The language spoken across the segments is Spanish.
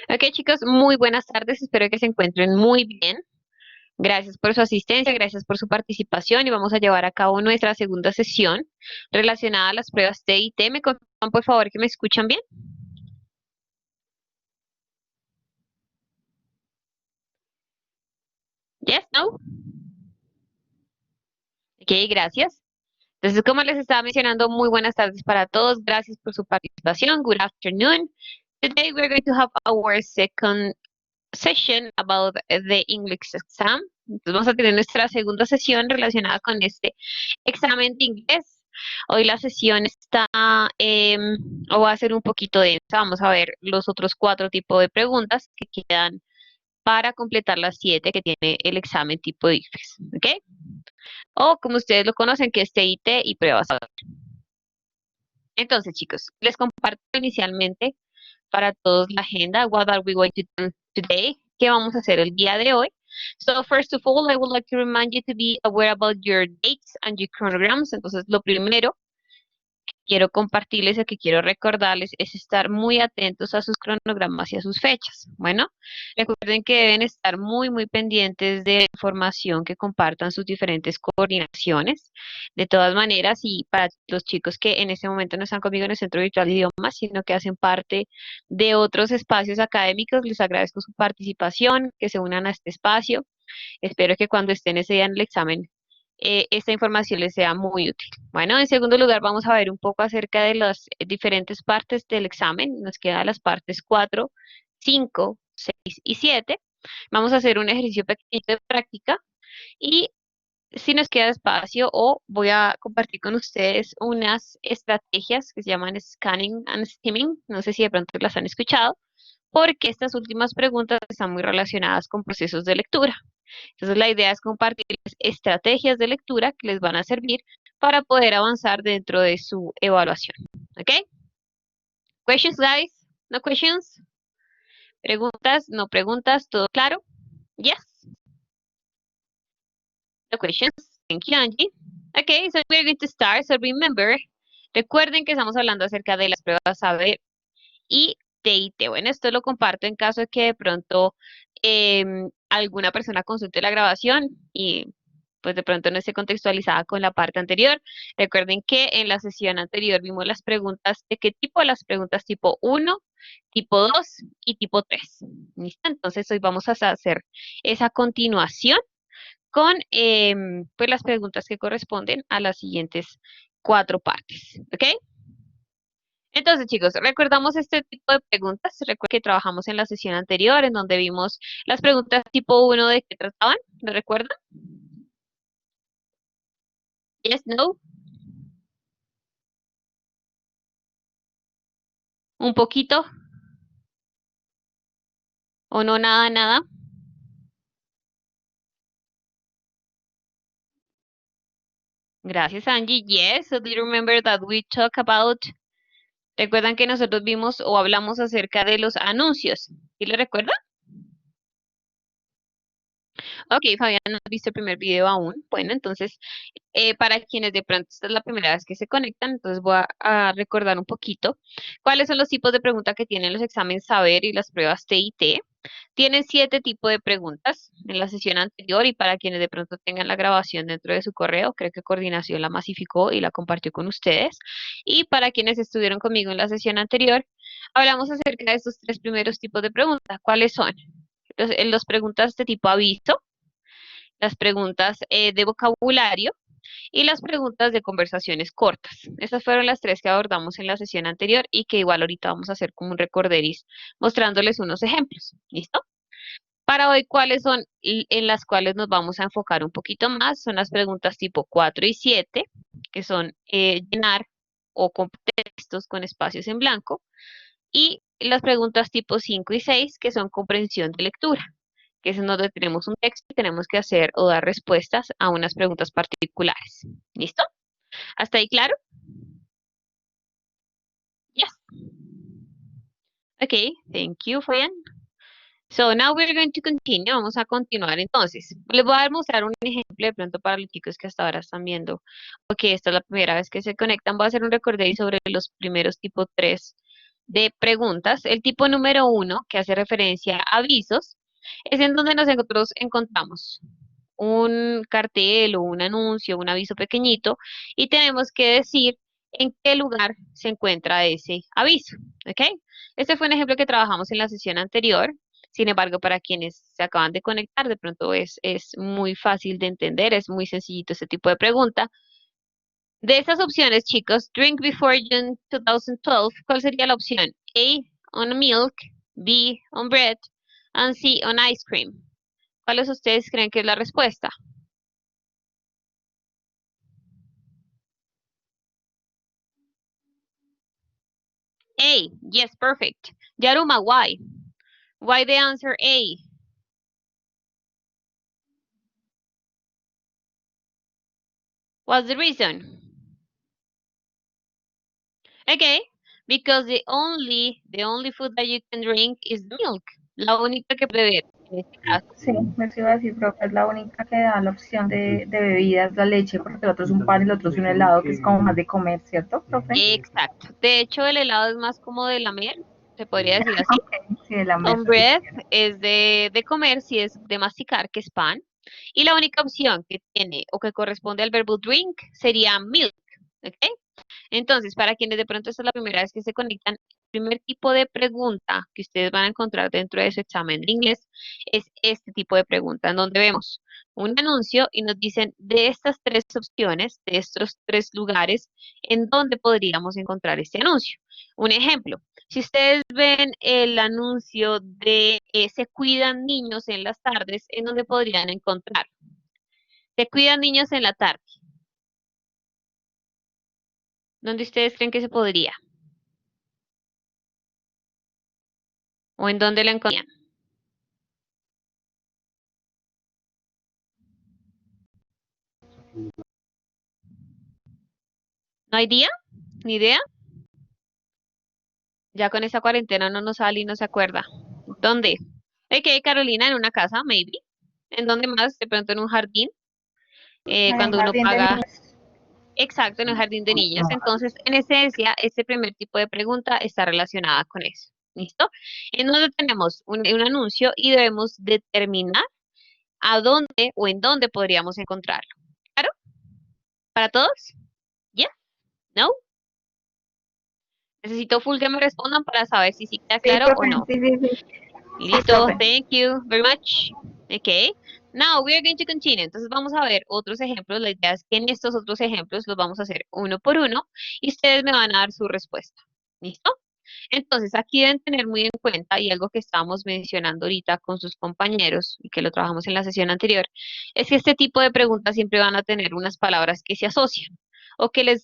Ok, chicos, muy buenas tardes. Espero que se encuentren muy bien. Gracias por su asistencia, gracias por su participación y vamos a llevar a cabo nuestra segunda sesión relacionada a las pruebas T y T. ¿Me confirman, por favor, que me escuchan bien? Yes, no. Ok, gracias. Entonces, como les estaba mencionando, muy buenas tardes para todos. Gracias por su participación. Good afternoon. Today we're going to have our second session about the English exam. Entonces vamos a tener nuestra segunda sesión relacionada con este examen de inglés. Hoy la sesión está, o va a ser un poquito densa. Vamos a ver los otros cuatro tipos de preguntas que quedan para completar las siete que tiene el examen tipo de ICFES, ¿ok? O como ustedes lo conocen, que es TIT y pruebas. Entonces, chicos, les comparto inicialmente para todos la agenda. What are we going to do today? ¿Qué vamos a hacer el día de hoy? So first of all, I would like to remind you to be aware about your dates and your chronograms. Entonces, lo primero quiero compartirles y que quiero recordarles es estar muy atentos a sus cronogramas y a sus fechas. Bueno, recuerden que deben estar muy pendientes de la información que compartan sus diferentes coordinaciones. De todas maneras, y para los chicos que en este momento no están conmigo en el Centro Virtual de Idiomas, sino que hacen parte de otros espacios académicos, les agradezco su participación, que se unan a este espacio. Espero que cuando estén ese día en el examen, esta información les sea muy útil. Bueno, en segundo lugar, vamos a ver un poco acerca de las diferentes partes del examen. Nos quedan las partes 4, 5, 6 y 7. Vamos a hacer un ejercicio pequeño de práctica y si nos queda espacio o voy a compartir con ustedes unas estrategias que se llaman scanning and skimming. No sé si de pronto las han escuchado, porque estas últimas preguntas están muy relacionadas con procesos de lectura. Entonces, la idea es compartir estrategias de lectura que les van a servir para poder avanzar dentro de su evaluación. ¿Ok? Questions, guys? No questions? Preguntas, no preguntas, ¿todo claro? Yes. No questions. Thank you, Angie. Okay, so we're going to start. So remember, recuerden que estamos hablando acerca de las pruebas saber y TIT. Bueno, esto lo comparto en caso de que de pronto alguna persona consulte la grabación y pues de pronto no esté contextualizada con la parte anterior. Recuerden que en la sesión anterior vimos las preguntas de qué tipo, las preguntas tipo uno, tipo 2 y tipo 3. ¿Listo? Entonces hoy vamos a hacer esa continuación con pues las preguntas que corresponden a las siguientes cuatro partes. ¿Ok? Entonces, chicos, recordamos este tipo de preguntas. Recuerden que trabajamos en la sesión anterior en donde vimos las preguntas tipo uno de qué trataban. ¿Lo recuerdan? Yes, no, un poquito o no, nada, nada. Gracias, Angie. Yes, so do you remember that we talk about, recuerdan que nosotros vimos o hablamos acerca de los anuncios. ¿Sí lo recuerdan? Ok, Fabián, no has visto el primer video aún. Bueno, entonces, para quienes de pronto esta es la primera vez que se conectan, entonces voy a recordar un poquito cuáles son los tipos de preguntas que tienen los exámenes saber y las pruebas TIT. Tienen siete tipos de preguntas en la sesión anterior y para quienes de pronto tengan la grabación dentro de su correo, creo que Coordinación la masificó y la compartió con ustedes. Y para quienes estuvieron conmigo en la sesión anterior, hablamos acerca de estos tres primeros tipos de preguntas. ¿Cuáles son? Las preguntas de tipo aviso, las preguntas de vocabulario y las preguntas de conversaciones cortas. Esas fueron las tres que abordamos en la sesión anterior y que igual ahorita vamos a hacer como un recorderis mostrándoles unos ejemplos. ¿Listo? Para hoy, ¿cuáles son en las cuales nos vamos a enfocar un poquito más? Son las preguntas tipo 4 y 7, que son llenar o contextos con espacios en blanco, y las preguntas tipo 5 y 6, que son comprensión de lectura, que es en donde tenemos un texto y tenemos que hacer o dar respuestas a unas preguntas particulares. ¿Listo? ¿Hasta ahí claro? Yes. Okay, thank you, Fabián. So now we're going to continue. Vamos a continuar entonces. Les voy a mostrar un ejemplo de pronto para los chicos que hasta ahora están viendo, porque esta es la primera vez que se conectan. Voy a hacer un recorderis sobre los primeros tipo 3 de preguntas. El tipo número 1, que hace referencia a avisos, es en donde nosotros encontramos un cartel o un anuncio, un aviso pequeñito, y tenemos que decir en qué lugar se encuentra ese aviso, ¿ok? Este fue un ejemplo que trabajamos en la sesión anterior. Sin embargo, para quienes se acaban de conectar, de pronto es muy fácil de entender, es muy sencillito este tipo de pregunta. De estas opciones, chicos, drink before June 2012, ¿cuál sería la opción? A, on milk, B, on bread, and C, on ice cream. ¿Cuáles ustedes creen que es la respuesta? A, yes, perfect. Yaruma, why? Why the answer A? What's the reason? Okay, because the only food that you can drink is milk. La única que puede beber en este caso. Sí, me iba a decir, profe, es la única que da la opción de bebidas, la leche, porque el otro es un pan y el otro es un helado, que es como más de comer, ¿cierto, profe? Exacto. De hecho, el helado es más como de lamer, se podría decir así. Ok, sí, de la On mesa. bread es de comer, si es de masticar, que es pan. Y la única opción que tiene o que corresponde al verbo drink sería milk. ¿Ok? Entonces, para quienes de pronto esta es la primera vez que se conectan, el primer tipo de pregunta que ustedes van a encontrar dentro de su examen de inglés es este tipo de pregunta, en donde vemos un anuncio y nos dicen de estas tres opciones, de estos tres lugares, en dónde podríamos encontrar este anuncio. Un ejemplo, si ustedes ven el anuncio de se cuidan niños en las tardes, ¿en dónde podrían encontrar? Se cuidan niños en la tarde. ¿Dónde ustedes creen que se podría? ¿O en dónde la encontrarían? ¿No hay día? ¿Ni idea? Ya con esa cuarentena no nos sale y no se acuerda. ¿Dónde? Ok, Carolina, en una casa, maybe. ¿En dónde más? De pronto en un jardín. En el Cuando uno jardín de paga, niños. exacto, en un jardín de niños. Entonces, en esencia, este primer tipo de pregunta está relacionada con eso. ¿Listo? En donde tenemos un anuncio y debemos determinar a dónde o en dónde podríamos encontrarlo. ¿Claro? ¿Para todos? ¿Ya? ¿No? Necesito full que me respondan para saber si sí queda Sí, claro o profe, no. sí, sí, sí. Sí, Listo, profe. thank you very much. Okay, now we are going to continue. Entonces vamos a ver otros ejemplos. La idea es que en estos otros ejemplos los vamos a hacer uno por uno y ustedes me van a dar su respuesta. ¿Listo? Entonces aquí deben tener muy en cuenta y algo que estábamos mencionando ahorita con sus compañeros y que lo trabajamos en la sesión anterior, es que este tipo de preguntas siempre van a tener unas palabras que se asocian o que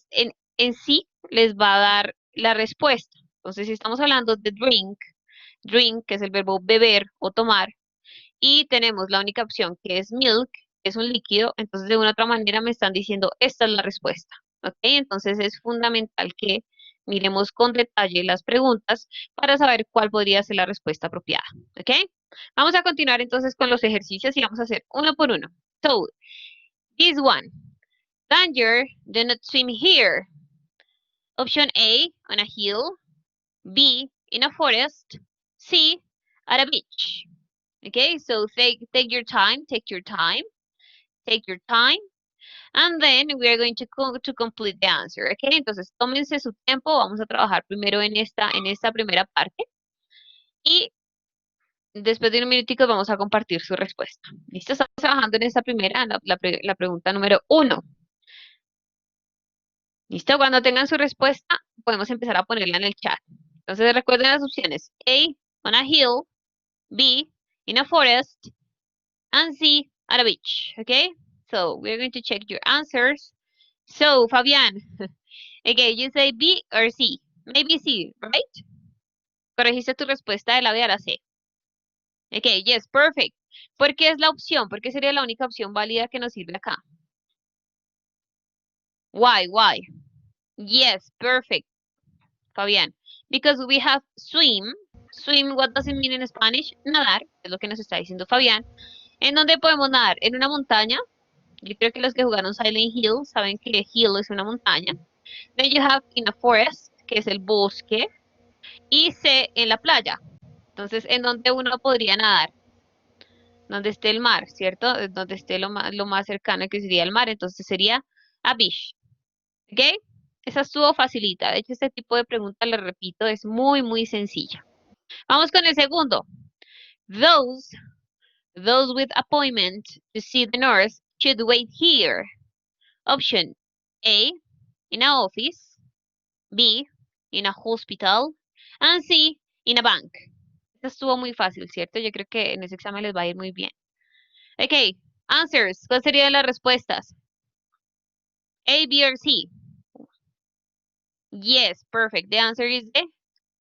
en sí les va a dar la respuesta. Entonces, si estamos hablando de drink, que es el verbo beber o tomar, y tenemos la única opción que es milk, que es un líquido, entonces de una otra manera me están diciendo esta es la respuesta. ¿Ok? Entonces es fundamental que miremos con detalle las preguntas para saber cuál podría ser la respuesta apropiada. ¿Ok? Vamos a continuar entonces con los ejercicios y vamos a hacer uno por uno. So, this one. Danger, do not swim here. Option A, on a hill. B, in a forest. C, at a beach. Okay, so take your time, take your time, take your time, and then we are going to complete the answer. Okay, entonces tómense su tiempo, vamos a trabajar primero en esta primera parte y después de un minutico vamos a compartir su respuesta. ¿Listo? Estamos trabajando en esta primera, la pregunta número 1. ¿Listo? Cuando tengan su respuesta, podemos empezar a ponerla en el chat. Entonces recuerden las opciones. A, on a hill. B, in a forest. And C, at a beach. Okay? So we're going to check your answers. So, Fabian, okay, you say B or C. Maybe C, right? Corregiste tu respuesta de la B a la C. Okay, yes, perfect. ¿Por qué es la opción? ¿Por qué sería la única opción válida que nos sirve acá? Why? Why? Yes, perfect, Fabián. Because we have swim. Swim, what does it mean in Spanish? Nadar, es lo que nos está diciendo Fabián. ¿En dónde podemos nadar? ¿En una montaña? Yo creo que los que jugaron Silent Hill saben que hill es una montaña. Then you have in a forest, que es el bosque. Y C, en la playa. Entonces, ¿en dónde uno podría nadar? Donde esté el mar, ¿cierto? Donde esté lo más cercano que sería el mar. Entonces sería a beach. ¿Ok? Esa estuvo facilita. De hecho, este tipo de preguntas, les repito, es muy, muy sencilla. Vamos con el segundo. Those, those with appointment to see the nurse should wait here. Option A, in a office. B, in a hospital. And C, in a bank. Esta estuvo muy fácil, ¿cierto? Yo creo que en ese examen les va a ir muy bien. Ok, answers. ¿Cuáles serían las respuestas? A, B, or C? Yes, perfect. The answer is the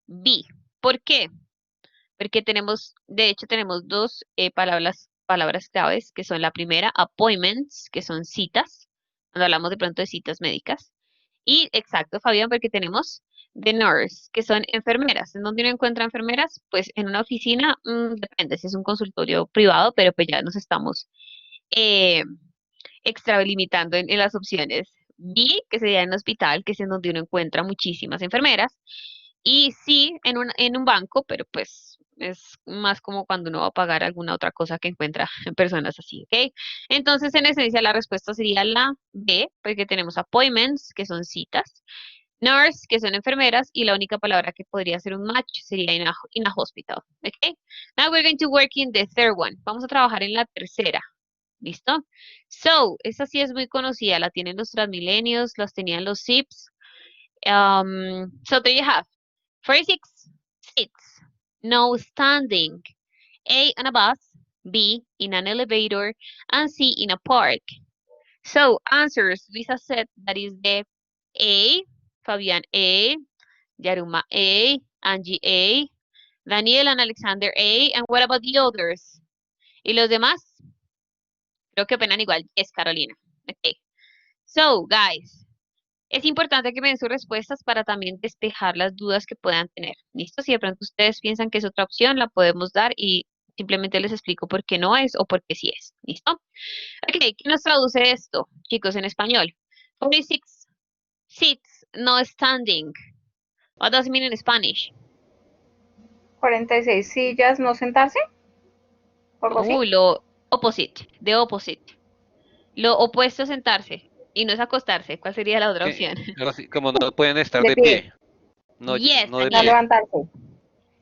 B. ¿Por qué? Porque tenemos, de hecho, tenemos dos palabras claves, que son la primera, appointments, que son citas, cuando hablamos de pronto de citas médicas. Y exacto, Fabián, porque tenemos the nurse, que son enfermeras. ¿En dónde uno encuentra enfermeras? Pues en una oficina, depende si es un consultorio privado, pero pues ya nos estamos eh, extralimitando en las opciones. B, que sería en hospital, que es en donde uno encuentra muchísimas enfermeras. Y sí, en un banco, pero pues es más como cuando uno va a pagar alguna otra cosa que encuentra en personas así, ¿ok? Entonces, en esencia, la respuesta sería la B, porque tenemos appointments, que son citas, nurse, que son enfermeras, y la única palabra que podría ser un match sería in a hospital, ¿ok? Now we're going to work in the third one. Vamos a trabajar en la tercera. ¿Listo? So, esa sí es muy conocida, la tienen los Transmilenios, las tenían los Zips. So there you have 46 seats, no standing. A, on a bus, B, in an elevator, and C, in a park. So, answers, Lisa said that is the A, Fabian A, Yaruma A, Angie A, Daniel and Alexander A, and what about the others? ¿Y los demás? Creo que opinan igual. Es Carolina. Ok. So, guys, es importante que me den sus respuestas para también despejar las dudas que puedan tener. ¿Listo? Si de pronto ustedes piensan que es otra opción, la podemos dar y simplemente les explico por qué no es o por qué sí es. ¿Listo? Ok, ¿qué nos traduce esto, chicos, en español? 46 seats, no standing. What does it mean in Spanish? 46 sillas, no sentarse, o algo así. Uy, lo opposite, the opposite. Lo opuesto a sentarse y no es acostarse. ¿Cuál sería la otra Que, opción? ahora sí, como no pueden estar De de pie, pie. No, Yes, no de no Daniel. pie. levantarse.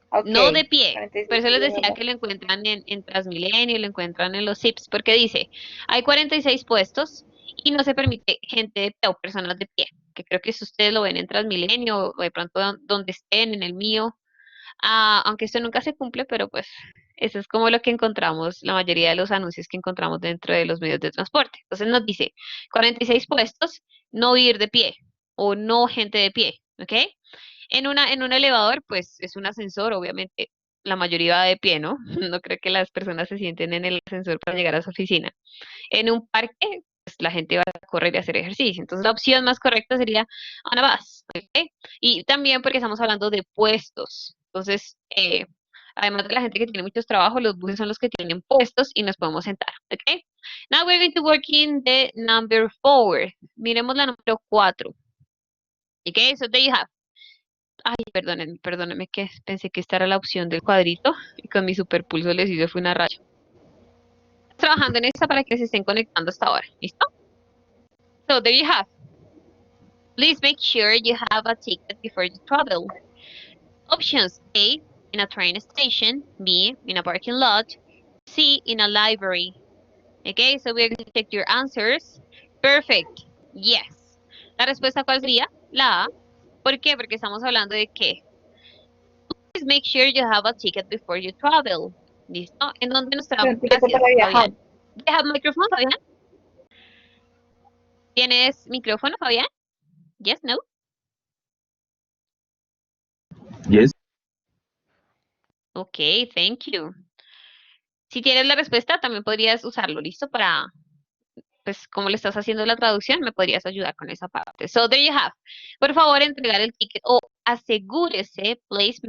Ok, No de pie. 46 Por eso les sillas, decía no. que lo encuentran en Transmilenio, lo encuentran en los SIPs, porque dice, hay 46 puestos y no se permite gente de pie o personas de pie, que creo que eso ustedes lo ven en Transmilenio o de pronto donde estén, en el mío. Aunque esto nunca se cumple, pero pues eso es como lo que encontramos, la mayoría de los anuncios que encontramos dentro de los medios de transporte. Entonces nos dice 46 puestos, no ir de pie o no gente de pie, ¿ok? En un elevador, pues es un ascensor, obviamente la mayoría va de pie, ¿no? No creo que las personas se sienten en el ascensor para llegar a su oficina. En un parque, pues la gente va a correr y hacer ejercicio. Entonces la opción más correcta sería on a bus, ¿ok? Y también porque estamos hablando de puestos. Entonces, además de la gente que tiene muchos trabajos, los buses son los que tienen puestos y nos podemos sentar, ¿ok? Now we're going to work in the number 4. Miremos la número 4. ¿Ok? So there you have. Ay, perdónenme que pensé que esta era la opción del cuadrito y con mi superpulso les hice fue una raya. Trabajando en esta para que se estén conectando hasta ahora. ¿Listo? So there you have. Please make sure you have a ticket before you travel. Options A, in a train station. B, in a parking lot. C, in a library. Okay, so we're going to check your answers. Perfect. Yes. ¿La respuesta cuál sería? La A. ¿Por qué? Porque estamos hablando de qué. Please make sure you have a ticket before you travel. ¿Listo? ¿En dónde nos trabaja? Un tiquete Gracias, para viajar. Fabián. Do you have microphone, Fabián? ¿Tienes micrófono, Fabián? Yes, no? Yes. Ok, thank you. Si tienes la respuesta, también podrías usarlo, ¿listo? Para, pues, como le estás haciendo la traducción, me podrías ayudar con esa parte. So, there you have. Por favor, entregar el ticket o asegúrese, please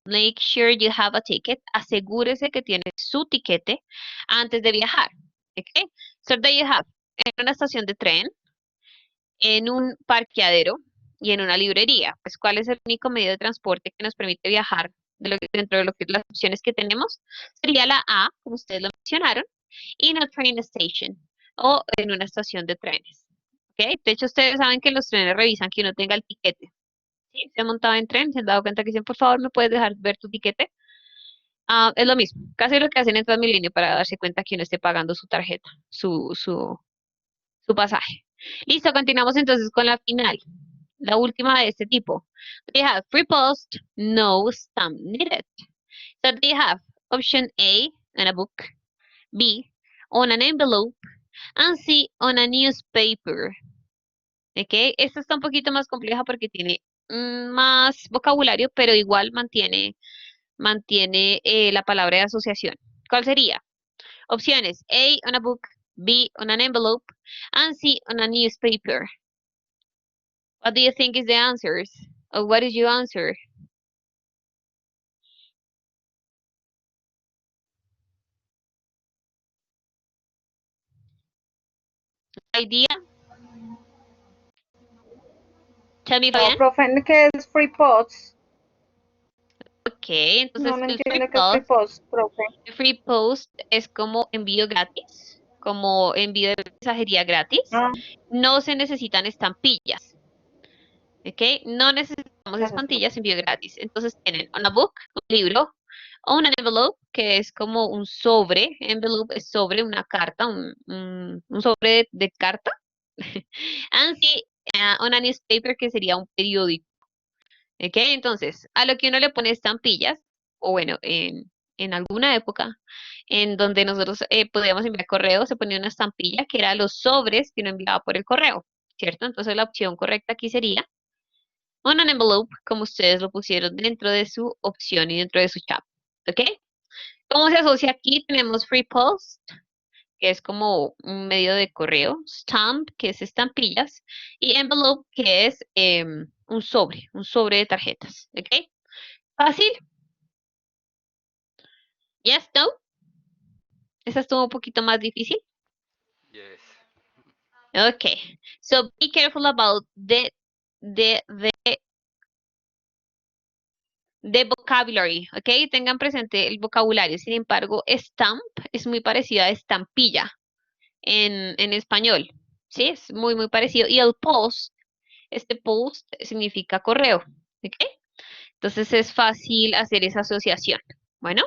make sure you have a ticket. Asegúrese que tiene su tiquete antes de viajar. ¿Ok? So, there you have. En una estación de tren, en un parqueadero, y en una librería. Pues, ¿cuál es el único medio de transporte que nos permite viajar dentro de lo que las opciones que tenemos? Sería la A, como ustedes lo mencionaron, in a train station o en una estación de trenes. ¿Ok? De hecho, ustedes saben que los trenes revisan que uno tenga el tiquete. ¿Sí? Se han montado en tren, se han dado cuenta que dicen, por favor, ¿me puedes dejar ver tu tiquete? Es lo mismo, casi lo que hacen en Transmilenio para darse cuenta que uno esté pagando su tarjeta, su pasaje. Listo, continuamos entonces con la final, la última de este tipo. They have free post, no stamp needed. So they have option A on a book, B on an envelope, and C on a newspaper. ¿Ok? Esta está un poquito más compleja porque tiene más vocabulario, pero igual mantiene la palabra de asociación. ¿Cuál sería? Opciones: A on a book, B on an envelope, and C on a newspaper. What do you think is the answers? Or what is your answer? Idea? Tell me, No, Fabián. profe, ¿qué es free posts? Ok, entonces No el free entiendo qué es free post, posts, profe. el free post es como envío gratis, como envío de mensajería gratis. Ah, No se necesitan estampillas. ¿Ok? No necesitamos gracias, profe. estampillas, envío gratis. Entonces tienen on a book, un libro, o un envelope, que es como un sobre. Envelope es sobre, una carta, un sobre de carta. And sí, on a newspaper, que sería un periódico. ¿Ok? Entonces, a lo que uno le pone estampillas, o bueno, en alguna época, en donde nosotros podíamos enviar correo, se ponía una estampilla que era los sobres que uno enviaba por el correo, ¿cierto? Entonces la opción correcta aquí sería on an envelope, como ustedes lo pusieron dentro de su opción y dentro de su chat. ¿Ok? ¿Cómo se asocia aquí? Tenemos free post, que es como un medio de correo, stamp, que es estampillas, y envelope, que es un sobre de tarjetas. ¿Ok? Fácil. Yes, no. Esa estuvo un poquito más difícil. Yes. Okay. So be careful about the, the vocabulary, ¿ok? Tengan presente el vocabulario. Sin embargo, stamp es muy parecido a estampilla en español, ¿sí? Es muy, muy parecido. Y el post, este post significa correo, ¿ok? Entonces es fácil hacer esa asociación. Bueno,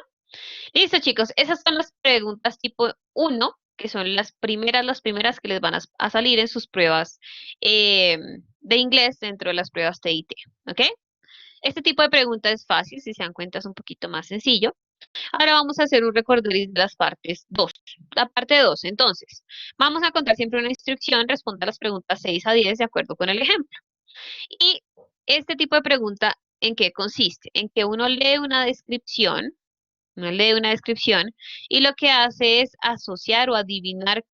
listo, chicos. Esas son las preguntas tipo uno, que son las primeras que les van a salir en sus pruebas de inglés dentro de las pruebas TIT, ¿ok? Este tipo de pregunta es fácil, si se dan cuenta es un poquito más sencillo. Ahora vamos a hacer un recorderis de las partes 2. La parte 2, entonces, vamos a contar siempre una instrucción, responda las preguntas 6 a 10 de acuerdo con el ejemplo. Y este tipo de pregunta, ¿en qué consiste? En que uno lee una descripción y lo que hace es asociar o adivinar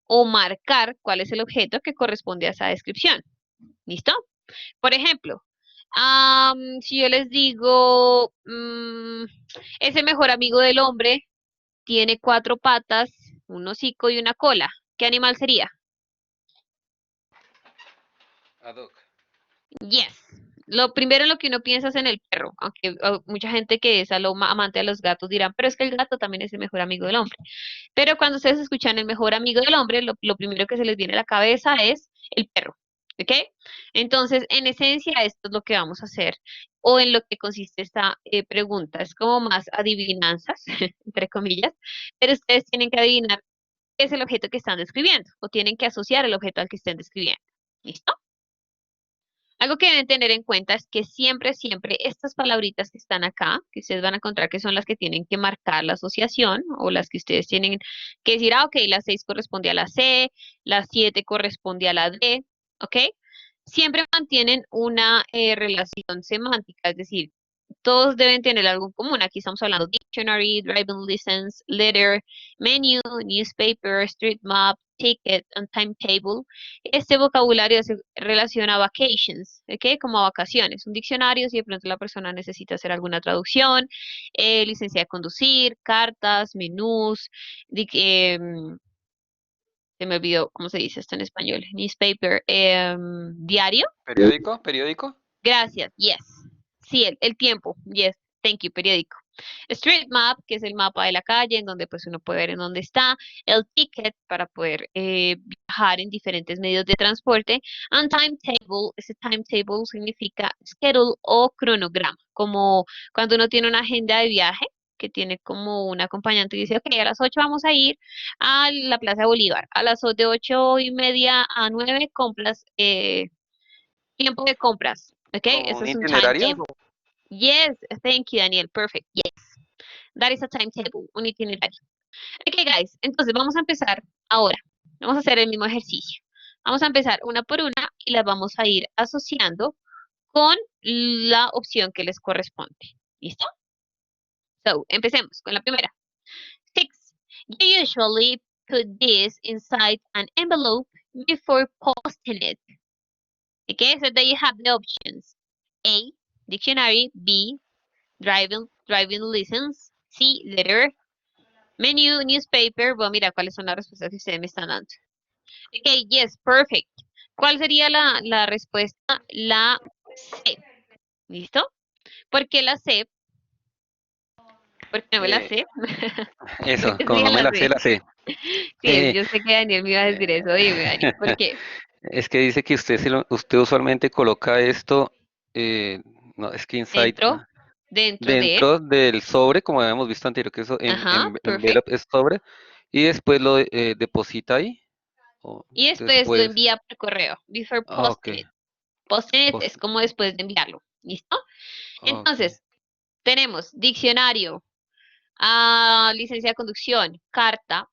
o marcar cuál es el objeto que corresponde a esa descripción. ¿Listo? Por ejemplo, si yo les digo, es el mejor amigo del hombre, tiene 4 patas, un hocico y una cola. ¿Qué animal sería? Ad hoc. Yes. Lo primero en lo que uno piensa es en el perro, aunque mucha gente que es amante de los gatos dirán, pero es que el gato también es el mejor amigo del hombre. Pero cuando ustedes escuchan el mejor amigo del hombre, lo primero que se les viene a la cabeza es el perro. ¿Ok? Entonces, en esencia, esto es lo que vamos a hacer o en lo que consiste esta pregunta. Es como más adivinanzas, entre comillas, pero ustedes tienen que adivinar qué es el objeto que están describiendo o tienen que asociar el objeto al que estén describiendo. ¿Listo? Algo que deben tener en cuenta es que siempre, siempre estas palabritas que están acá, que ustedes van a encontrar que son las que tienen que marcar la asociación o las que ustedes tienen que decir, ok, la 6 corresponde a la C, la 7 corresponde a la D, ¿ok? Siempre mantienen una relación semántica, es decir, todos deben tener algo en común. Aquí estamos hablando dictionary, driving license, letter, menu, newspaper, street map, ticket, and timetable. Este vocabulario se relaciona a vacations, ¿ok? Como a vacaciones. Un diccionario, si de pronto la persona necesita hacer alguna traducción, licencia de conducir, cartas, menús, Se me olvidó cómo se dice esto en español. Newspaper, diario. Periódico, periódico. Gracias, yes. Sí, el tiempo, yes, thank you, periódico. Street map, que es el mapa de la calle, en donde pues uno puede ver en dónde está. El ticket, para poder viajar en diferentes medios de transporte. And timetable, ese timetable significa schedule o cronograma, como cuando uno tiene una agenda de viaje, que tiene como un acompañante y dice, ok, a las 8 vamos a ir a la Plaza de Bolívar. A las de 8:30 a 9 compras, tiempo de compras, ¿ok? Como Eso un es un itinerario. timetable. Yes, thank you, Daniel. Perfect. Yes. That is a timetable, un itinerario. Ok, guys, entonces vamos a empezar ahora. Vamos a hacer el mismo ejercicio. Vamos a empezar una por una y las vamos a ir asociando con la opción que les corresponde. ¿Listo? So, empecemos con la primera. 6. You usually put this inside an envelope before posting it. Okay, so there you have the options. A, dictionary. B, driving license. C, letter. Menu, newspaper. Bueno, mira cuáles son las respuestas que ustedes me están dando. Ok, yes, perfect. ¿Cuál sería la respuesta? La C. ¿Listo? ¿Por qué la C? ¿Por qué no me la Eh, sé? ¿Por Eso, qué como sería no me la la sé, C? la sé. Sí, yo sé que Daniel me iba a decir eso. Dime, Dani, ¿por qué? Es que dice que usted usualmente coloca esto, no, es que inside, Dentro de. dentro del sobre, como habíamos visto anterior, que eso Ajá, perfect. envelope es sobre, y después lo deposita ahí, o Y después lo después, envía por correo. Before ok, posting it. Posting it pos- es como después de enviarlo. ¿Listo? ok, Entonces, tenemos diccionario, licencia de conducción, carta,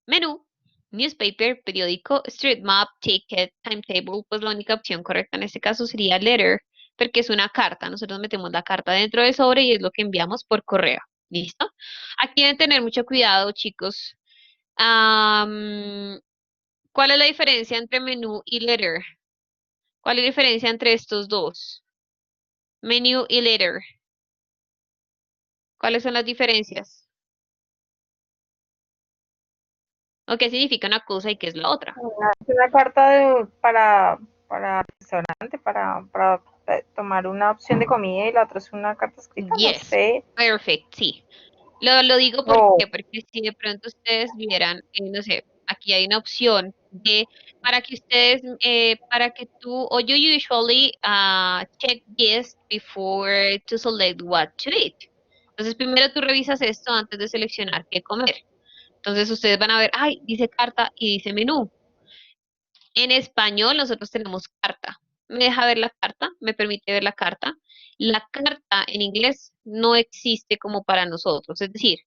menú, newspaper, periódico, street map, ticket, timetable. Pues la única opción correcta en este caso sería letter, porque es una carta. Nosotros metemos la carta dentro del sobre y es lo que enviamos por correo. ¿Listo? Aquí deben tener mucho cuidado, chicos. Am, ¿Cuál es la diferencia entre menú y letter? ¿Cuál es la diferencia entre estos dos? Menú y letter. ¿Cuáles son las diferencias? ¿O qué significa una cosa y qué es la otra? Una carta para restaurante, para tomar una opción de comida y la otra es una carta escrita, no Yes, sé. perfect, sí. Lo digo Oh, porque si de pronto ustedes vieran, no sé, aquí hay una opción para que ustedes, para que tú, o you usually check this before to select what to eat. Entonces primero tú revisas esto antes de seleccionar qué comer. Entonces ustedes van a ver, ay, dice carta y dice menú. En español nosotros tenemos carta. ¿Me deja ver la carta? ¿Me permite ver la carta? La carta en inglés no existe como para nosotros. Es decir,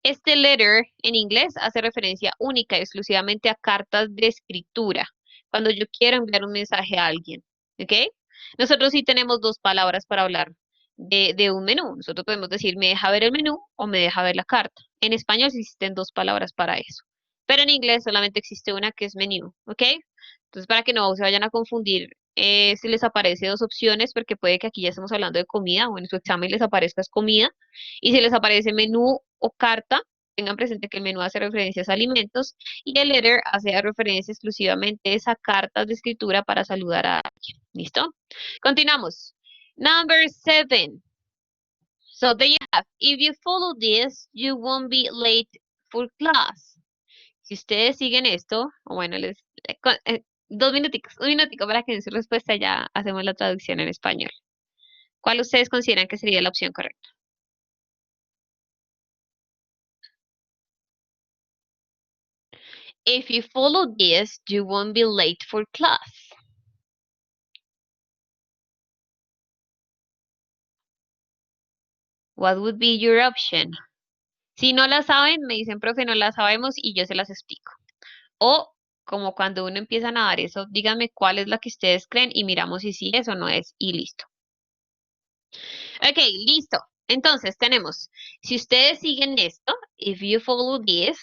este letter en inglés hace referencia única y exclusivamente a cartas de escritura. Cuando yo quiero enviar un mensaje a alguien. ¿Ok? Nosotros sí tenemos dos palabras para hablar de un menú. Nosotros podemos decir, me deja ver el menú o me deja ver la carta. En español sí existen dos palabras para eso. Pero en inglés solamente existe una que es menú. ¿Ok? Entonces, para que no se vayan a confundir, si les aparece dos opciones, porque puede que aquí ya estemos hablando de comida, o en su examen les aparezca es comida, y si les aparece menú o carta, tengan presente que el menú hace referencias a alimentos, y el letter hace referencia exclusivamente a cartas de escritura para saludar a alguien. ¿Listo? Continuamos. Number 7. So there you have. If you follow this, you won't be late for class. Si ustedes siguen esto, o bueno, dos minuticos, un minutico para que den su respuesta, ya hacemos la traducción en español. ¿Cuál ustedes consideran que sería la opción correcta? If you follow this, you won't be late for class. What would be your option? Si no la saben, me dicen, profe, no la sabemos y yo se las explico. O como cuando uno empieza a nadar eso, díganme cuál es la que ustedes creen y miramos si sí es o no es y listo. Ok, listo. Entonces tenemos, si ustedes siguen esto, if you follow this,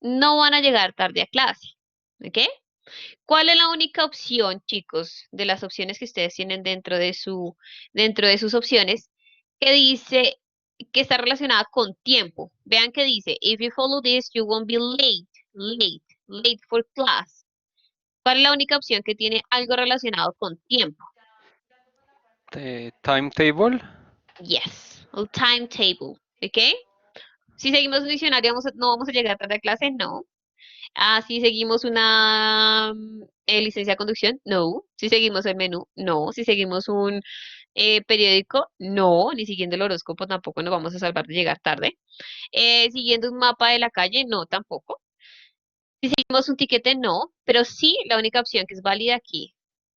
no van a llegar tarde a clase. ¿Ok? ¿Cuál es la única opción, chicos, de las opciones que ustedes tienen dentro de sus opciones, que dice que está relacionada con tiempo? Vean que dice, if you follow this, you won't be late. Late. late for class. ¿Cuál es la única opción que tiene algo relacionado con tiempo? Timetable. Yes, el timetable, ¿ok? Si seguimos un diccionario, no vamos a llegar tarde a clase, no. Si seguimos una licencia de conducción, no. Si seguimos el menú, no. Si seguimos un periódico, no. Ni siguiendo el horóscopo, tampoco nos vamos a salvar de llegar tarde. Siguiendo un mapa de la calle, no, tampoco. Si seguimos un tiquete, no. Pero sí, la única opción que es válida aquí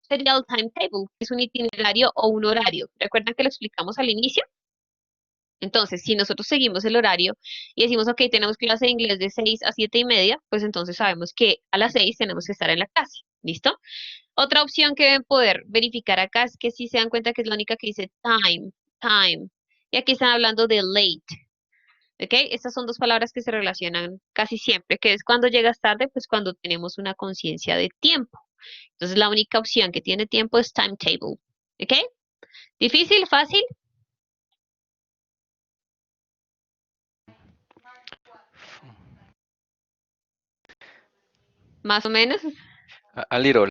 sería el timetable, que es un itinerario o un horario. ¿Recuerdan que lo explicamos al inicio? Entonces, si nosotros seguimos el horario y decimos, ok, tenemos clase de inglés de 6 a 7 y media, pues entonces sabemos que a las 6 tenemos que estar en la clase. ¿Listo? Otra opción que deben poder verificar acá es que si se dan cuenta que es la única que dice time. Y aquí están hablando de late. ¿Ok? Estas son dos palabras que se relacionan casi siempre, que es cuando llegas tarde, pues cuando tenemos una conciencia de tiempo. Entonces, la única opción que tiene tiempo es timetable. ¿Ok? ¿Difícil? ¿Fácil? Más o menos. A little.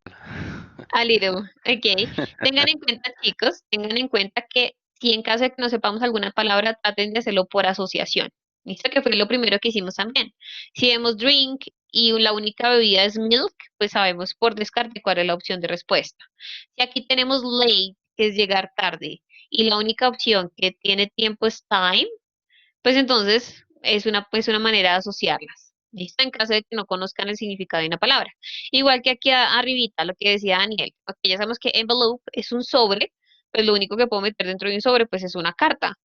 A little, ok. Tengan en cuenta, chicos, tengan en cuenta que si en caso de que no sepamos alguna palabra, traten de hacerlo por asociación. ¿Listo? Que fue lo primero que hicimos también. Si vemos drink y la única bebida es milk, pues sabemos por descarte cuál es la opción de respuesta. Si aquí tenemos late, que es llegar tarde, y la única opción que tiene tiempo es time, pues entonces es una manera de asociarlas. ¿Listo? En caso de que no conozcan el significado de una palabra. Igual que aquí arribita, lo que decía Daniel. Ok, ya sabemos que envelope es un sobre, pues lo único que puedo meter dentro de un sobre, pues es una carta.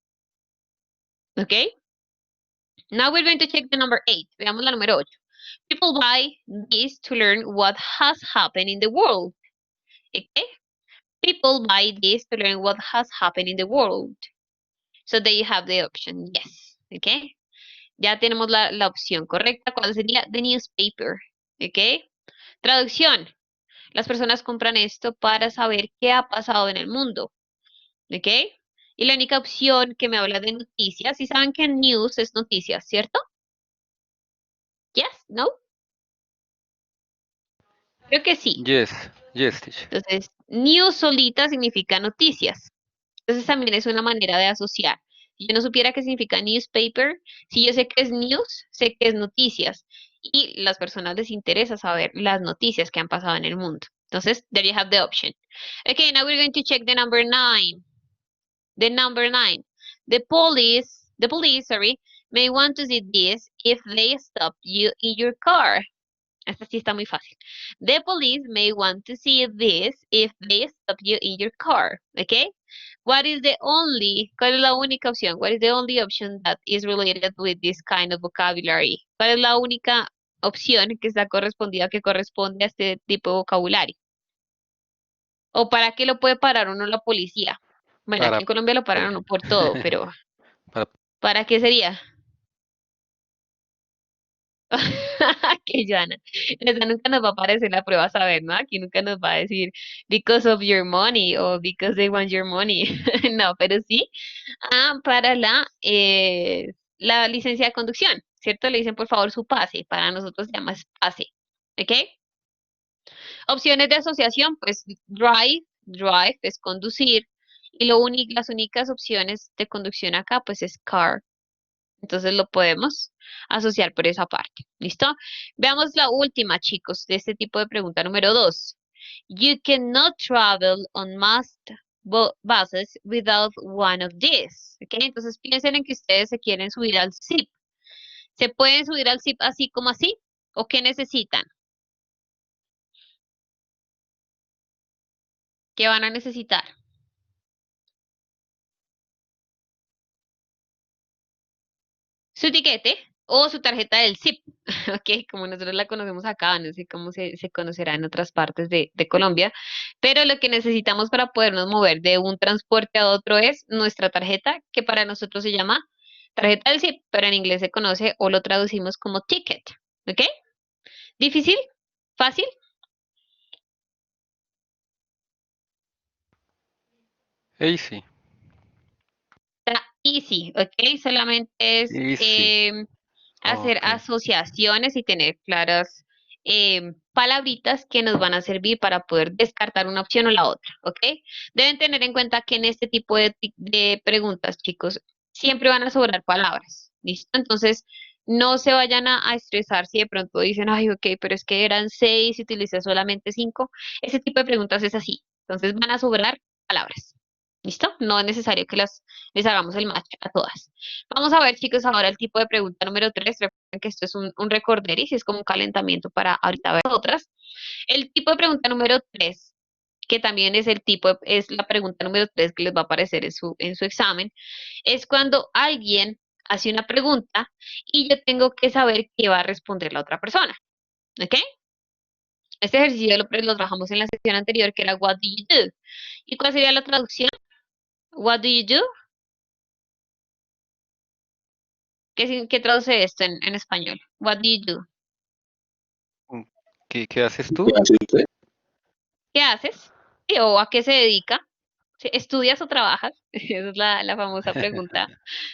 ¿Ok? Now we're going to check the number 8. Veamos la número 8. People buy this to learn what has happened in the world. ¿Ok? People buy this to learn what has happened in the world. So they have the option yes. ¿Ok? Ya tenemos la opción correcta. ¿Cuál sería? The newspaper. ¿Ok? Traducción. Las personas compran esto para saber qué ha pasado en el mundo. ¿Ok? Y la única opción que me habla de noticias, si saben que news es noticias, ¿cierto? Yes, no. Creo que sí. Yes, yes, teacher. Entonces, news solita significa noticias. Entonces también es una manera de asociar. Si yo no supiera qué significa newspaper, si yo sé que es news, sé que es noticias. Y las personas les interesa saber las noticias que han pasado en el mundo. Entonces, there you have the option. Okay, now we're going to check the number 9. The number 9. The police, sorry, may want to see this if they stop you in your car. Esta sí está muy fácil. The police may want to see this if they stop you in your car. Okay? ¿Cuál es la única opción? What is the only option that is related with this kind of vocabulary? ¿Cuál es la única opción que está correspondida, que corresponde a este tipo de vocabulario? ¿O para qué lo puede parar uno la policía? Bueno, aquí Para, en Colombia lo paran uno por todo, pero para- ¿para qué sería? Que Joana, esa nunca nos va a aparecer la prueba a saber, ¿no? Aquí nunca nos va a decir because of your money o because they want your money. No, pero sí, para la licencia de conducción, ¿cierto? Le dicen por favor su pase, para nosotros se llama pase, ¿ok? Opciones de asociación, pues drive es conducir, y las únicas opciones de conducción acá, pues es car. Entonces lo podemos asociar por esa parte. ¿Listo? Veamos la última, chicos, de este tipo de pregunta número 2. You cannot travel on most buses without one of these. ¿Ok? Entonces piensen en que ustedes se quieren subir al zip. ¿Se pueden subir al zip así como así? ¿O qué necesitan? ¿Qué van a necesitar? Su tiquete o su tarjeta del zip, ok, como nosotros la conocemos acá, no sé cómo se conocerá en otras partes de Colombia, pero lo que necesitamos para podernos mover de un transporte a otro es nuestra tarjeta, que para nosotros se llama tarjeta del zip, pero en inglés se conoce o lo traducimos como ticket, ¿ok? ¿Difícil? ¿Fácil? easy, Está easy, ¿ok? Solamente es easy. hacer Ok. asociaciones y tener claras palabritas que nos van a servir para poder descartar una opción o la otra, ¿ok? Deben tener en cuenta que en este tipo de preguntas, chicos, siempre van a sobrar palabras, ¿listo? Entonces, no se vayan a estresar si de pronto dicen, ay, ok, pero es que eran 6 y utilicé solamente 5. Ese tipo de preguntas es así. Entonces, van a sobrar palabras, ¿listo? No es necesario que les hagamos el match a todas. Vamos a ver, chicos, ahora el tipo de pregunta número 3. Recuerden que esto es un recorderis, es como un calentamiento para ahorita ver otras. El tipo de pregunta número 3, que también es es la pregunta número 3 que les va a aparecer en su examen, es cuando alguien hace una pregunta y yo tengo que saber qué va a responder la otra persona. ¿Ok? Este ejercicio lo trabajamos en la sección anterior, que era What do you do? ¿Y cuál sería la traducción? What do you do? ¿Qué traduce esto en español? What do you do? ¿Qué haces tú? ¿Qué haces? Sí, ¿o a qué se dedica? ¿Sí? ¿Estudias o trabajas? Esa es la famosa pregunta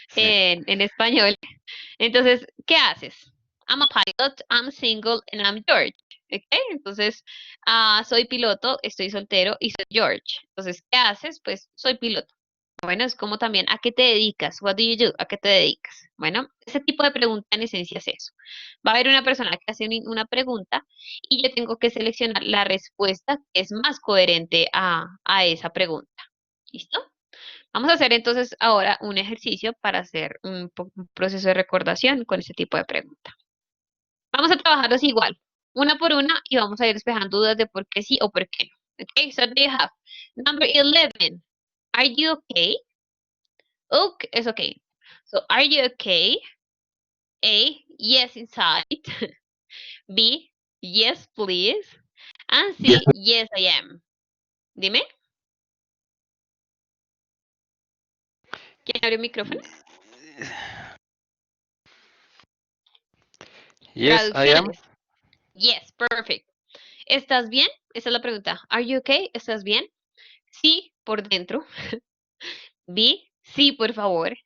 Sí. en español. Entonces, ¿qué haces? I'm a pilot, I'm single, and I'm George. ¿Ok? Entonces, soy piloto, estoy soltero y soy George. Entonces, ¿qué haces? Pues soy piloto. Bueno, es como también, ¿a qué te dedicas? What do you do? ¿A qué te dedicas? Bueno, ese tipo de pregunta en esencia es eso. Va a haber una persona que hace una pregunta y yo tengo que seleccionar la respuesta que es más coherente a esa pregunta. ¿Listo? Vamos a hacer entonces ahora un ejercicio para hacer un proceso de recordación con ese tipo de pregunta. Vamos a trabajarlos igual, una por una, y vamos a ir despejando dudas de por qué sí o por qué no. Okay, so they have number 11. Are you okay? Okay, it's okay. So, are you okay? A, yes, inside. B, yes, please. And C, yes, I am. Dime, ¿quién abrió el micrófono? Yes, I am. Traducciones. Yes, perfect. ¿Estás bien? Esa es la pregunta. Are you okay? ¿Estás bien? Sí, por dentro. B, sí, por favor.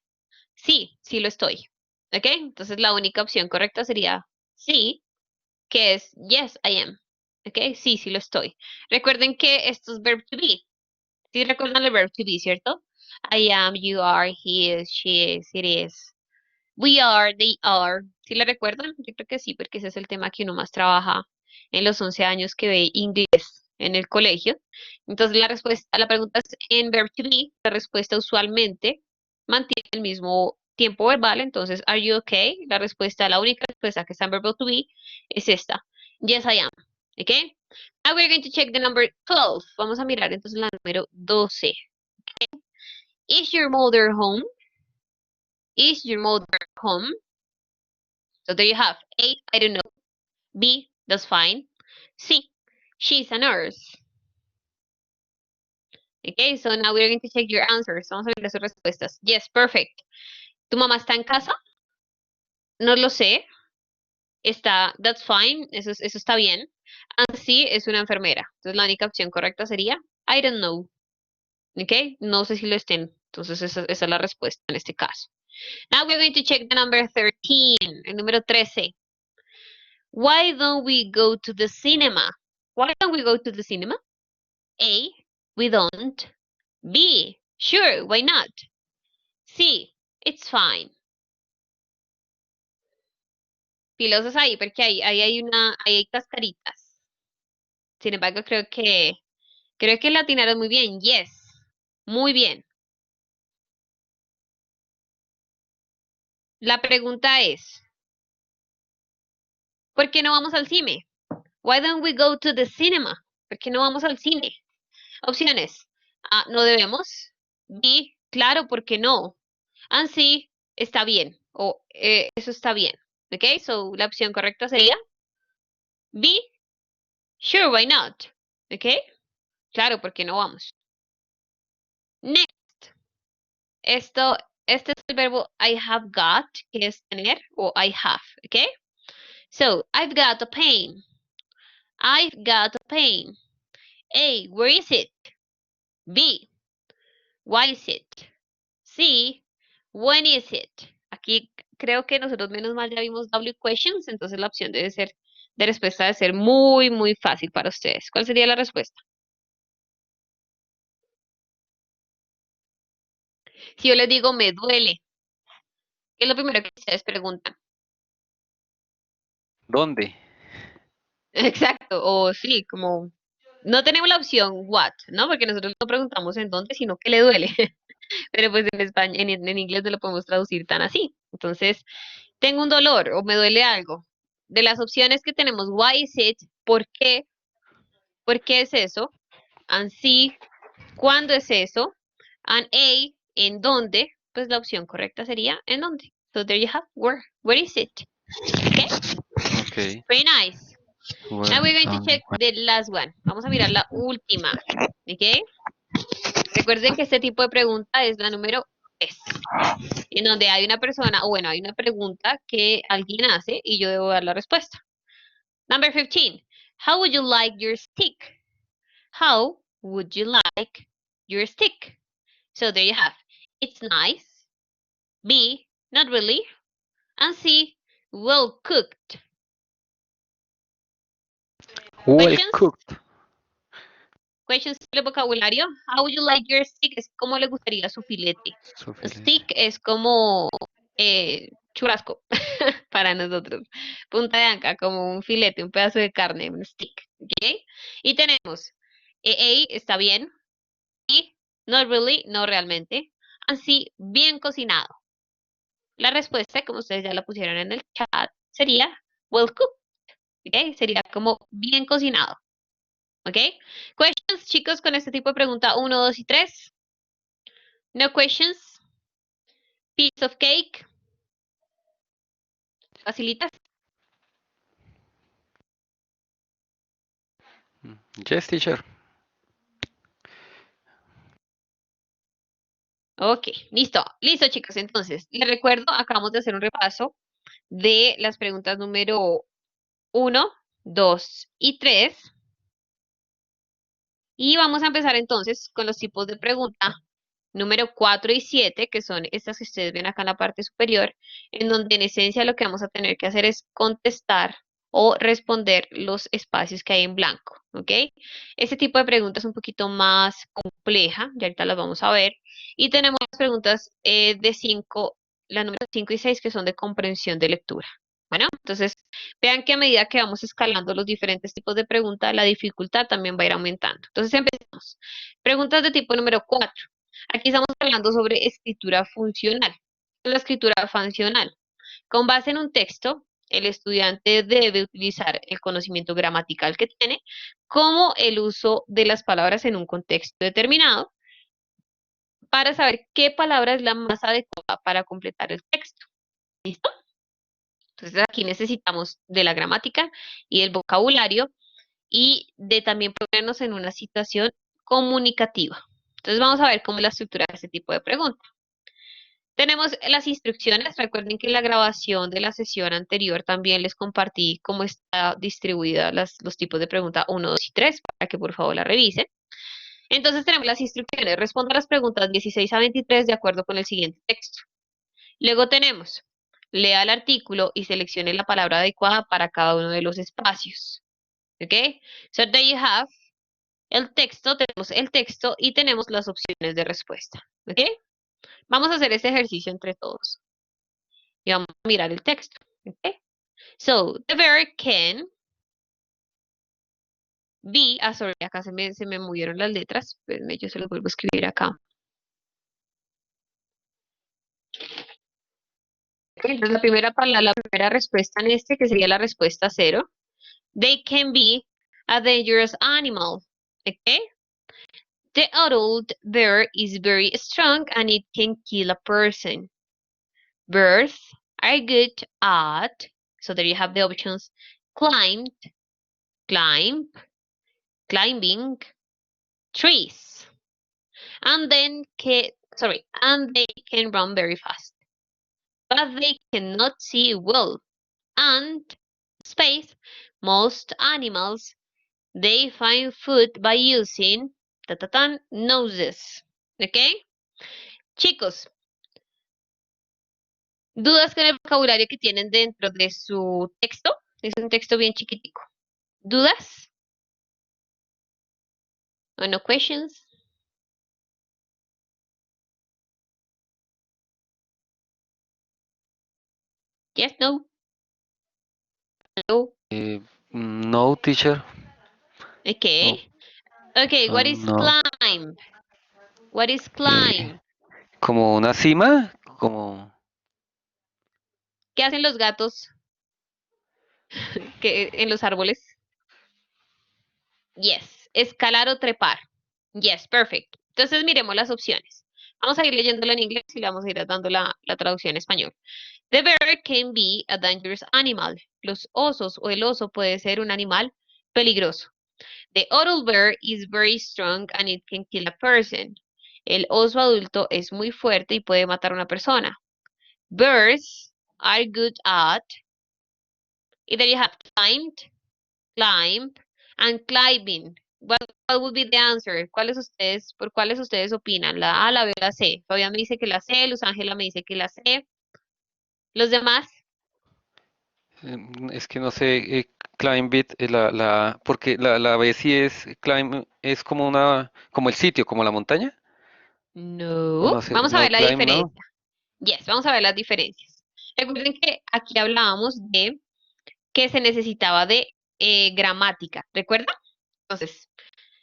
Sí, sí lo estoy. ¿Ok? Entonces la única opción correcta sería sí, que es yes, I am. ¿Ok? Sí, sí lo estoy. Recuerden que esto es verb to be. Sí recuerdan el verb to be, ¿cierto? I am, you are, he is, she is, it is. We are, they are. ¿Sí la recuerdan? Yo creo que sí, porque ese es el tema que uno más trabaja en los 11 años que ve inglés en el colegio. Entonces la respuesta, la pregunta es en verb to be, la respuesta usualmente mantiene el mismo tiempo verbal. Entonces, are you okay? La única respuesta que está en verb to be es esta. Yes, I am. ¿Ok? Now we're going to check the number 12. Vamos a mirar entonces la número 12. Is your mother home? Is your mother home? So there you have A, I don't know. B, that's fine. C, she's a nurse. Okay, so now we're going to check your answers. Vamos a ver las respuestas. Yes, perfect. ¿Tu mamá está en casa? No lo sé. That's fine. Eso está bien. And C, es una enfermera. Entonces la única opción correcta sería I don't know. Okay, no sé si lo estén. Entonces esa es la respuesta en este caso. Now we're going to check the number 13, el número 13. Why don't we go to the cinema? Why don't we go to the cinema? A, we don't. B, sure, why not? C, it's fine. Pilosos ahí, porque ahí hay cascaritas. Sin embargo, creo que la atinaron muy bien. Yes, muy bien. La pregunta es, ¿por qué no vamos al cine? Why don't we go to the cinema? ¿Por qué no vamos al cine? Opciones. A, no debemos. B, claro, ¿por qué no? And C, está bien. O eso está bien. ¿Ok? So, la opción correcta sería B, sure, why not? ¿Ok? Claro, ¿por qué no vamos? Next. Este es el verbo I have got, que es tener, o I have. ¿Ok? So, I've got a pain. I've got a pain. A, where is it? B, why is it? C, when is it? Aquí creo que nosotros menos mal ya vimos W questions, entonces la opción debe ser de respuesta debe ser muy, muy fácil para ustedes. ¿Cuál sería la respuesta? Si yo les digo me duele, ¿qué es lo primero que ustedes preguntan? ¿Dónde? Exacto, o sí, como no tenemos la opción what, ¿no? Porque nosotros no preguntamos en dónde, sino que le duele. Pero pues en español, en inglés no lo podemos traducir tan así. Entonces, tengo un dolor o me duele algo. De las opciones que tenemos, why is it? ¿Por qué es eso? And C, ¿cuándo es eso? And A, ¿en dónde? Pues la opción correcta sería ¿en dónde? So there you have where is it? Okay, Ok. very nice. Now we're going to Well, check the last one. Vamos a mirar la última. ¿Ok? Recuerden que este tipo de pregunta es la número 3, en donde hay una persona, o bueno, hay una pregunta que alguien hace y yo debo dar la respuesta. Number 15. How would you like your stick? How would you like your stick? So there you have. It's nice. B, not really. And C, well cooked. well Questions? cooked. Questions de vocabulario. How would you like your stick? Es como le gustaría su filete. Su Stick filete. es como churrasco para nosotros. Punta de anca, como un filete, un pedazo de carne, un stick. ¿Ok? Y tenemos A, está bien. B, not really, no realmente. And C, bien cocinado. La respuesta, como ustedes ya la pusieron en el chat, sería well cooked. ¿Ok? Sería como bien cocinado. ¿Ok? Questions, chicos, con este tipo de pregunta 1, 2 y 3. No questions. Piece of cake. Facilitas. Yes, teacher. Ok, listo. Listo, chicos. Entonces, les recuerdo, acabamos de hacer un repaso de las preguntas número 1, 2 y 3. Y vamos a empezar entonces con los tipos de pregunta número 4 y 7, que son estas que ustedes ven acá en la parte superior, en donde en esencia lo que vamos a tener que hacer es contestar o responder los espacios que hay en blanco, ¿ok? Este tipo de preguntas es un poquito más compleja, ya ahorita las vamos a ver, y tenemos las preguntas de 5, las números 5 y 6, que son de comprensión de lectura. Bueno, entonces vean que a medida que vamos escalando los diferentes tipos de preguntas, la dificultad también va a ir aumentando. Entonces empezamos. Preguntas de tipo número 4. Aquí estamos hablando sobre escritura funcional. La escritura funcional. Con base en un texto, el estudiante debe utilizar el conocimiento gramatical que tiene, como el uso de las palabras en un contexto determinado, para saber qué palabra es la más adecuada para completar el texto. ¿Listo? Entonces aquí necesitamos de la gramática y el vocabulario y de también ponernos en una situación comunicativa. Entonces vamos a ver cómo es la estructura de este tipo de preguntas. Tenemos las instrucciones. Recuerden que en la grabación de la sesión anterior también les compartí cómo está distribuida los tipos de pregunta 1, 2 y 3 para que por favor la revisen. Entonces tenemos las instrucciones. Responda las preguntas 16 a 23 de acuerdo con el siguiente texto. Luego tenemos, lea el artículo y seleccione la palabra adecuada para cada uno de los espacios. ¿Ok? So there you have el texto, tenemos el texto y tenemos las opciones de respuesta. ¿Ok? Vamos a hacer este ejercicio entre todos. Y vamos a mirar el texto. ¿Ok? So, the verb can be, sorry, acá se me movieron las letras, espérenme, yo se los vuelvo a escribir acá. Ok, entonces la primera palabra, la primera respuesta en este, que sería la respuesta 0. They can be a dangerous animal. Okay? The adult bear is very strong and it can kill a person. Birds are good at, so there you have the options, climbed, climb, climbing trees. And then and they can run very fast. But they cannot see well. And space, most animals, they find food by using noses. ¿Ok? Chicos, ¿dudas con el vocabulario que tienen dentro de su texto? Es un texto bien chiquitico. ¿Dudas? ¿O no questions? Yes, no. Hello. No, teacher. No, Okay. Okay, what is no. climb? What is Eh, climb? como una cima, como ¿Qué hacen los gatos en los árboles? Yes. Escalar o trepar. Yes, perfect. Entonces miremos las opciones. Vamos a ir leyéndolo en inglés y le vamos a ir dando la traducción en español. The bear can be a dangerous animal. Los osos o el oso puede ser un animal peligroso. The adult bear is very strong and it can kill a person. El oso adulto es muy fuerte y puede matar a una persona. Bears are good at. Either you have climbed, climb, and climbing. What would be the answer? ¿Por cuáles ustedes opinan? ¿La A, la B o la C? Fabián me dice que la C, Luz Ángela me dice que la C. ¿Los demás? es que no sé, climb it, porque la B sí es climb, es como como el sitio, como la montaña, o No. no sé, Vamos a no, ver la climb no. diferencia. Yes, vamos a ver las diferencias. Recuerden que aquí hablábamos de que se necesitaba de gramática, ¿recuerda? Entonces,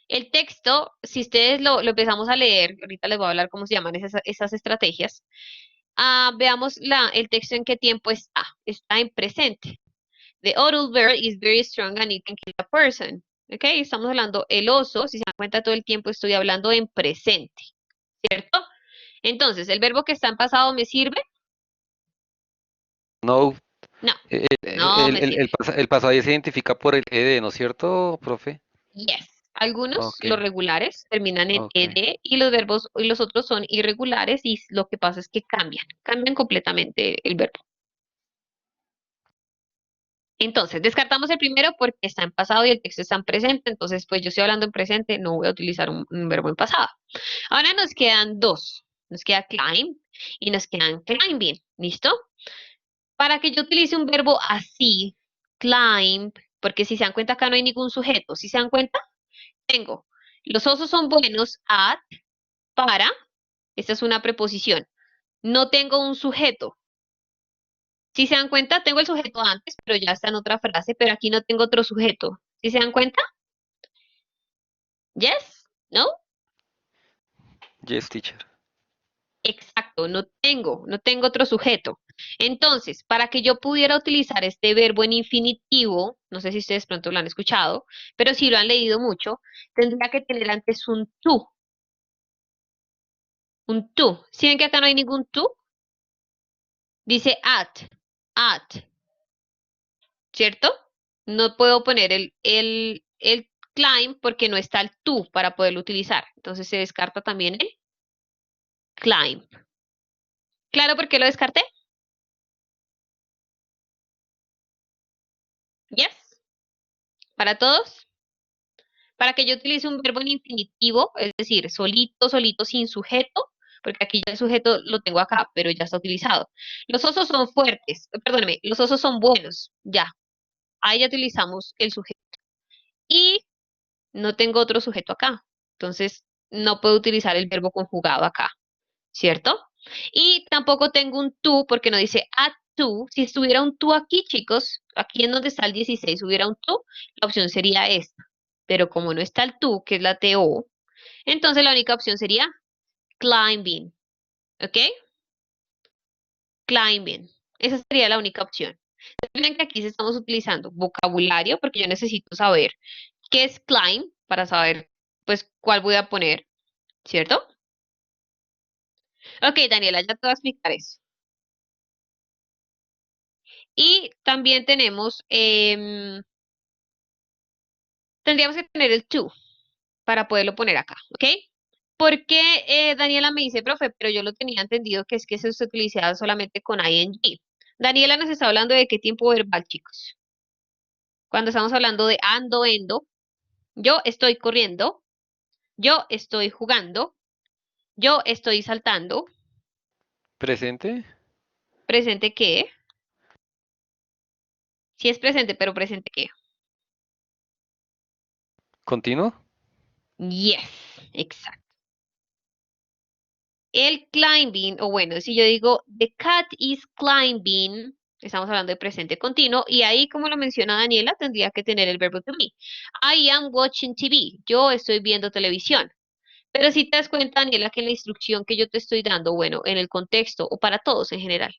el texto, si ustedes lo empezamos a leer, ahorita les voy a hablar cómo se llaman esas estrategias. Veamos el texto en qué tiempo está. Está en presente. The adult bear is very strong and it can kill a person. ¿Ok? Estamos hablando el oso, si se dan cuenta todo el tiempo estoy hablando en presente, ¿cierto? Entonces, ¿el verbo que está en pasado me sirve? No, No, no me sirve. el pasado ahí se identifica por el ed, ¿no es cierto, profe? Yes. Algunos, Ok, los regulares, terminan en ok. ed y los verbos y los otros son irregulares y lo que pasa es que cambian completamente el verbo. Entonces, descartamos el primero porque está en pasado y el texto está en presente, entonces pues yo estoy hablando en presente, no voy a utilizar un verbo en pasado. Ahora nos quedan dos, nos queda climb y nos quedan climbing, ¿listo? Para que yo utilice un verbo así, climb, porque si se dan cuenta acá no hay ningún sujeto, si se dan cuenta, tengo, los osos son buenos at, para, esta es una preposición, no tengo un sujeto. Si se dan cuenta, tengo el sujeto antes, pero ya está en otra frase, pero aquí no tengo otro sujeto. ¿Sí se dan cuenta? Yes? ¿No? Yes, teacher. Exacto, no tengo otro sujeto. Entonces, para que yo pudiera utilizar este verbo en infinitivo, no sé si ustedes pronto lo han escuchado, pero si lo han leído mucho, tendría que tener antes un tú. Un tú. ¿Sí ven que acá no hay ningún tú? Dice at, ¿cierto? No puedo poner el climb porque no está el tú para poderlo utilizar. Entonces se descarta también el climb. ¿Claro por qué lo descarté? Yes. ¿Para todos? Para que yo utilice un verbo en infinitivo, es decir, solito, solito, sin sujeto, porque aquí ya el sujeto lo tengo acá, pero ya está utilizado. Los osos son fuertes, perdóneme, los osos son buenos, ya. Ahí ya utilizamos el sujeto. Y no tengo otro sujeto acá. Entonces, no puedo utilizar el verbo conjugado acá, ¿cierto? Y tampoco tengo un tú porque no dice a tú. Si estuviera un tú aquí, chicos, aquí en donde está el 16, hubiera un tú, la opción sería esta. Pero como no está el tú, que es la TO, entonces la única opción sería climbing. ¿Ok? Climbing. Esa sería la única opción. Miren que aquí estamos utilizando vocabulario porque yo necesito saber qué es climb para saber pues cuál voy a poner, ¿cierto? Ok, Daniela, ya te voy a explicar eso. Y también tendríamos que tener el to para poderlo poner acá, ¿ok? Porque Daniela me dice, profe, pero yo lo tenía entendido que es que se utiliza solamente con ing. Daniela nos está hablando de qué tiempo verbal, chicos. Cuando estamos hablando de ando, endo, yo estoy corriendo, yo estoy jugando, yo estoy saltando, ¿Presente? presente qué, Sí es presente, pero ¿presente qué? ¿Continuo? Yes, exacto. El climbing, o bueno, si yo digo the cat is climbing, estamos hablando de presente continuo, y ahí, como lo menciona Daniela, tendría que tener el verbo to be. I am watching TV. Yo estoy viendo televisión. Pero si te das cuenta, Daniela, que en la instrucción que yo te estoy dando, bueno, en el contexto o para todos en general,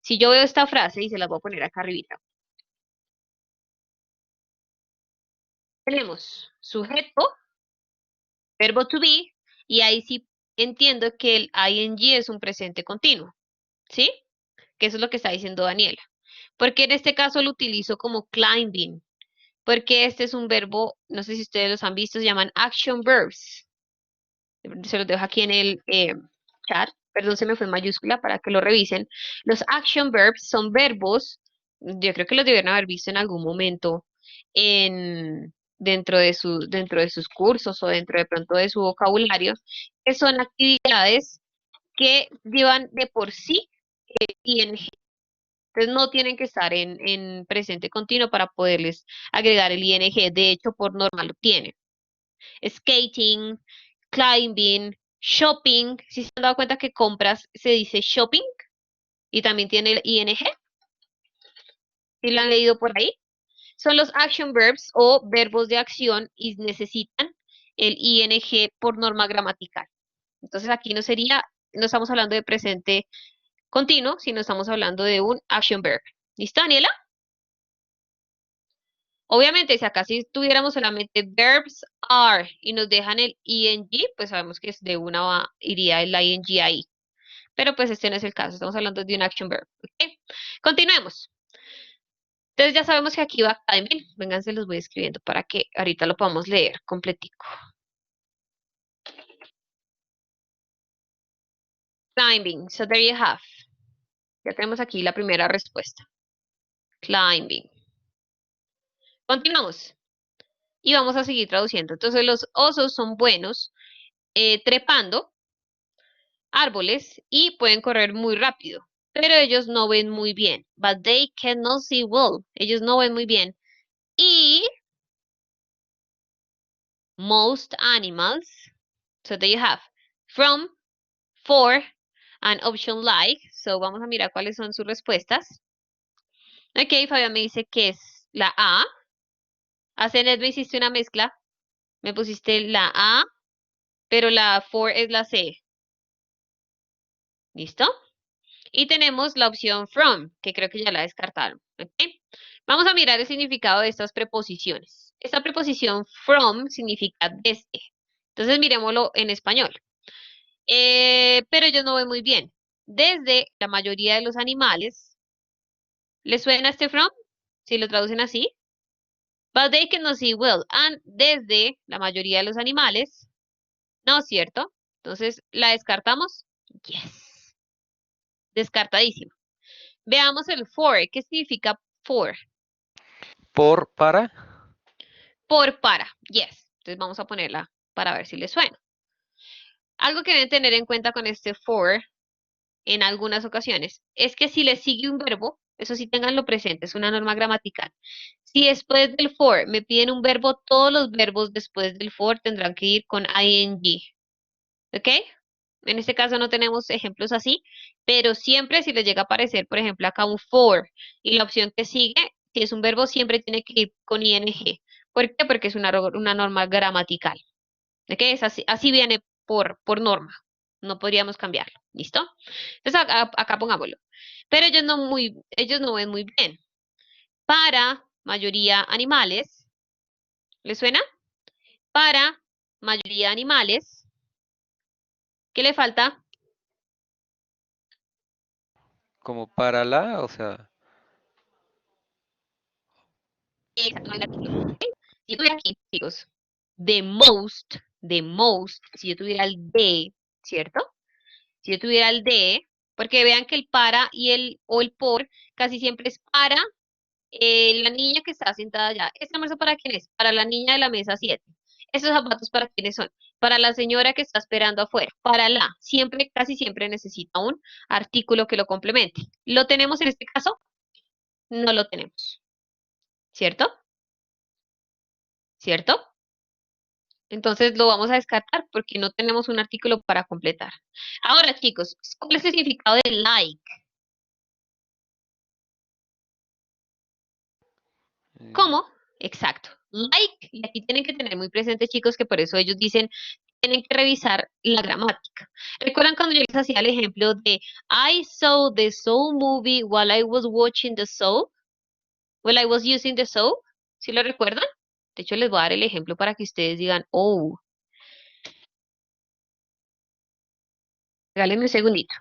si yo veo esta frase y se la voy a poner acá arribita, tenemos sujeto, verbo to be, y ahí sí entiendo que el ing es un presente continuo, ¿sí? Que eso es lo que está diciendo Daniela. Porque en este caso lo utilizo como climbing, porque este es un verbo, no sé si ustedes los han visto, se llaman action verbs. Se los dejo aquí en el chat, perdón, se me fue en mayúscula para que lo revisen. Los action verbs son verbos, yo creo que los debieron haber visto en algún momento dentro de sus cursos o dentro de pronto de su vocabulario, que son actividades que llevan de por sí ing. Entonces no tienen que estar en presente continuo para poderles agregar el ing. De hecho, por norma lo tienen. Skating, climbing, shopping. Si se han dado cuenta que compras se dice shopping y también tiene el ing. Si lo han leído por ahí. Son los action verbs o verbos de acción y necesitan el ing por norma gramatical. Entonces aquí no sería, no estamos hablando de presente continuo, sino estamos hablando de un action verb. ¿Listo, Daniela? Obviamente, si acá si tuviéramos solamente verbs are y nos dejan el ing, pues sabemos que es de una iría el ing ahí. Pero pues este no es el caso, estamos hablando de un action verb. ¿Ok? Continuemos. Entonces ya sabemos que aquí va climbing. Vengan, se los voy escribiendo para que ahorita lo podamos leer completico. Climbing. So there you have. Ya tenemos aquí la primera respuesta. Climbing. Continuamos. Y vamos a seguir traduciendo. Entonces los osos son buenos trepando árboles y pueden correr muy rápido, pero ellos no ven muy bien. But they cannot see well. Ellos no ven muy bien. Y most animals, so there you have from, for, and option like. So vamos a mirar cuáles son sus respuestas. Ok, Fabián me dice que es la A. A Zenet me hiciste una mezcla. Me pusiste la A, pero la for es la C. ¿Listo? Y tenemos la opción from, que creo que ya la descartaron. ¿Ok? Vamos a mirar el significado de estas preposiciones. Esta preposición from significa desde. Entonces miremoslo en español. Pero ellos no ven muy bien. Desde la mayoría de los animales. ¿Les suena este from? Si lo traducen así. But they cannot see well. And desde la mayoría de los animales. No, ¿cierto? Entonces, ¿la descartamos? Yes. Descartadísimo. Veamos el for. ¿Qué significa for? Para. Por para. Yes. Entonces vamos a ponerla para ver si le suena. Algo que deben tener en cuenta con este for en algunas ocasiones es que si le sigue un verbo, eso sí tenganlo presente, es una norma gramatical. Si después del for me piden un verbo, todos los verbos después del for tendrán que ir con ing. ¿Ok? En este caso no tenemos ejemplos así, pero siempre si les llega a aparecer, por ejemplo, acá un for y la opción que sigue, si es un verbo, siempre tiene que ir con ing. ¿Por qué? Porque es una norma gramatical. ¿Ok? Es así, así viene por norma. No podríamos cambiarlo. ¿Listo? Entonces acá pongámoslo. Pero ellos no ven muy bien. Para mayoría animales, ¿les suena? Para mayoría animales, ¿qué le falta? Como para la, o sea, Exacto, no hay artículo. ¿Ok? Si yo tuviera aquí, chicos, the most, si yo tuviera el de, ¿cierto? Si yo tuviera el de, porque vean que el para y el o el por casi siempre es para la niña que está sentada allá. ¿Este almuerzo para quién es? Para la niña de la mesa 7. ¿Estos zapatos para quiénes son? Para la señora que está esperando afuera. Para la. Siempre, casi siempre necesita un artículo que lo complemente. ¿Lo tenemos en este caso? No lo tenemos. ¿cierto? ¿Cierto? Entonces lo vamos a descartar porque no tenemos un artículo para completar. Ahora, chicos, ¿cuál es el significado de like? ¿Cómo? Exacto. Like, y aquí tienen que tener muy presente, chicos, que por eso ellos dicen, tienen que revisar la gramática. ¿Recuerdan cuando yo les hacía el ejemplo de I saw the Soul movie while I was watching the Soul? While I was using the Soul? ¿Sí lo recuerdan? De hecho, les voy a dar el ejemplo para que ustedes digan, oh, regálenme un segundito.